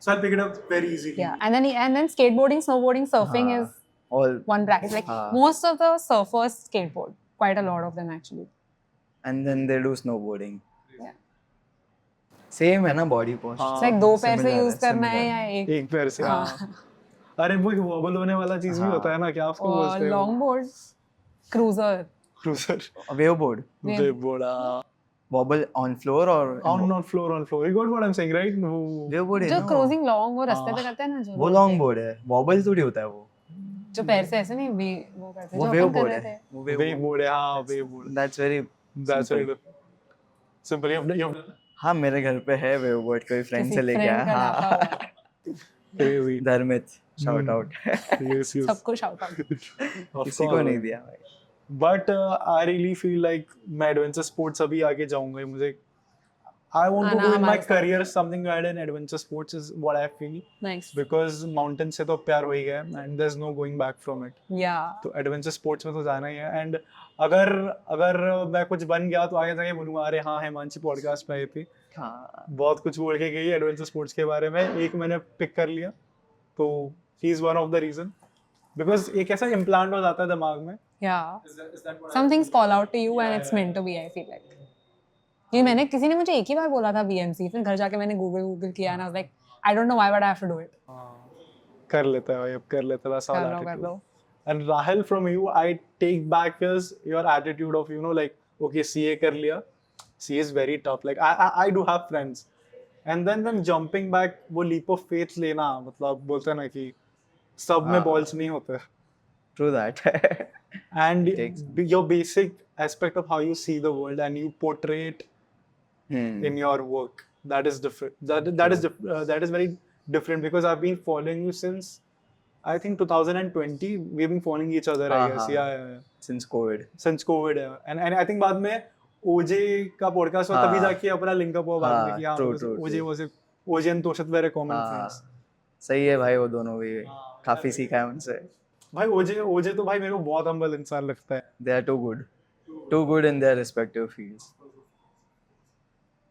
So I'll pick it up very easily. Yeah, and then skateboarding, snowboarding, surfing is All. one bracket. Like most of the surfers skateboard, quite a lot of them actually. And then they do snowboarding. Yeah. Same है ना body posture. It's like दो पैर से Similar use करना है या एक पैर से. हाँ. अरे वो वॉबल होने वाला चीज भी होता है ना, क्या उसको बोलते हैं? Longboard, cruiser. Cruiser. Waveboard. Waveboard. Wobble on floor or On floor. You got what I'm saying, right? waveboard है जो ना. cruising long वो रास्ते पे करते हैं ना जो वो longboard है. Wobble थोड़ी होता है वो. जो पैर से ऐसे नहीं वो करते हैं वो जो अपन कर waveboard रहे है. थे. वो Waveboard है. हाँ, waveboard. That's very simple. You have हाँ मेरे घर पे है waveboard. कोई friend से लेके friend आया. का लाता हाँ. crazy. धर्मित. Shout out. Yes. सबको shout out. किसी को नहीं दिया भाई. But I really feel like मैं adventure sports अभी आगे जाऊंगा. मुझे I want to आना do in my हमारे साथ. career something to add in adventure sports is what I feel. Nice. Because mountain से तो प्यार हो ही गया and there's no going back from it. Yeah. तो adventure sports में तो जाना ही है. And अगर मैं कुछ बन गया तो आगे जाके बोलूँगा अरे हाँ हेमांशी पॉडकास्ट में आई थी. हाँ. बहुत कुछ बोल के गई adventure sports के बारे में. एक मैंने पिक कर लिया. तो he is one of the reason. Because एक ऐसा implant हो जाता है दिमाग में. Yeah. Some things call out to you and it's meant to be, I feel like. ये मैंने किसी ने मुझे एक ही बार बोला था BMC, फिर घर जाके मैंने गूगल किया and I was like, I don't know why but I have to do it. कर लेता है भाई, अब कर लेता है वैसा वाला कर attitude. Low. And Rahil, from you, I take back your attitude of, like, okay, CA कर लिया. CA is very tough. Like, I do have friends. And then jumping back, वो leap of faith लेना, मतलब बोलते हैं ना कि सब में balls नहीं होते. True that. And your basic aspect of how you see the world and you portray it in your work, that is different. That is very different because I've been following you since I think 2020. We've been following each other, I guess. Yeah. Since COVID. Yeah. And I think बाद में OJ का podcast हुआ तभी जाके अपना link up हुआ बाद में कि हाँ OJ and Toshit were common friends. सही है भाई वो दोनों भी काफी सीखा है उनसे. भाई OJ तो भाई मेरे को बहुत humble इंसान लगता है. They are too good in their respective fields.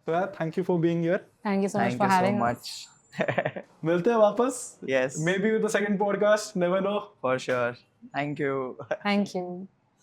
So yeah, thank you for being here. Thank you so much Thank for you so having us. much. मिलते हैं वापस. Yes. Maybe with the second podcast. Never know. For sure. Thank you. Thank you.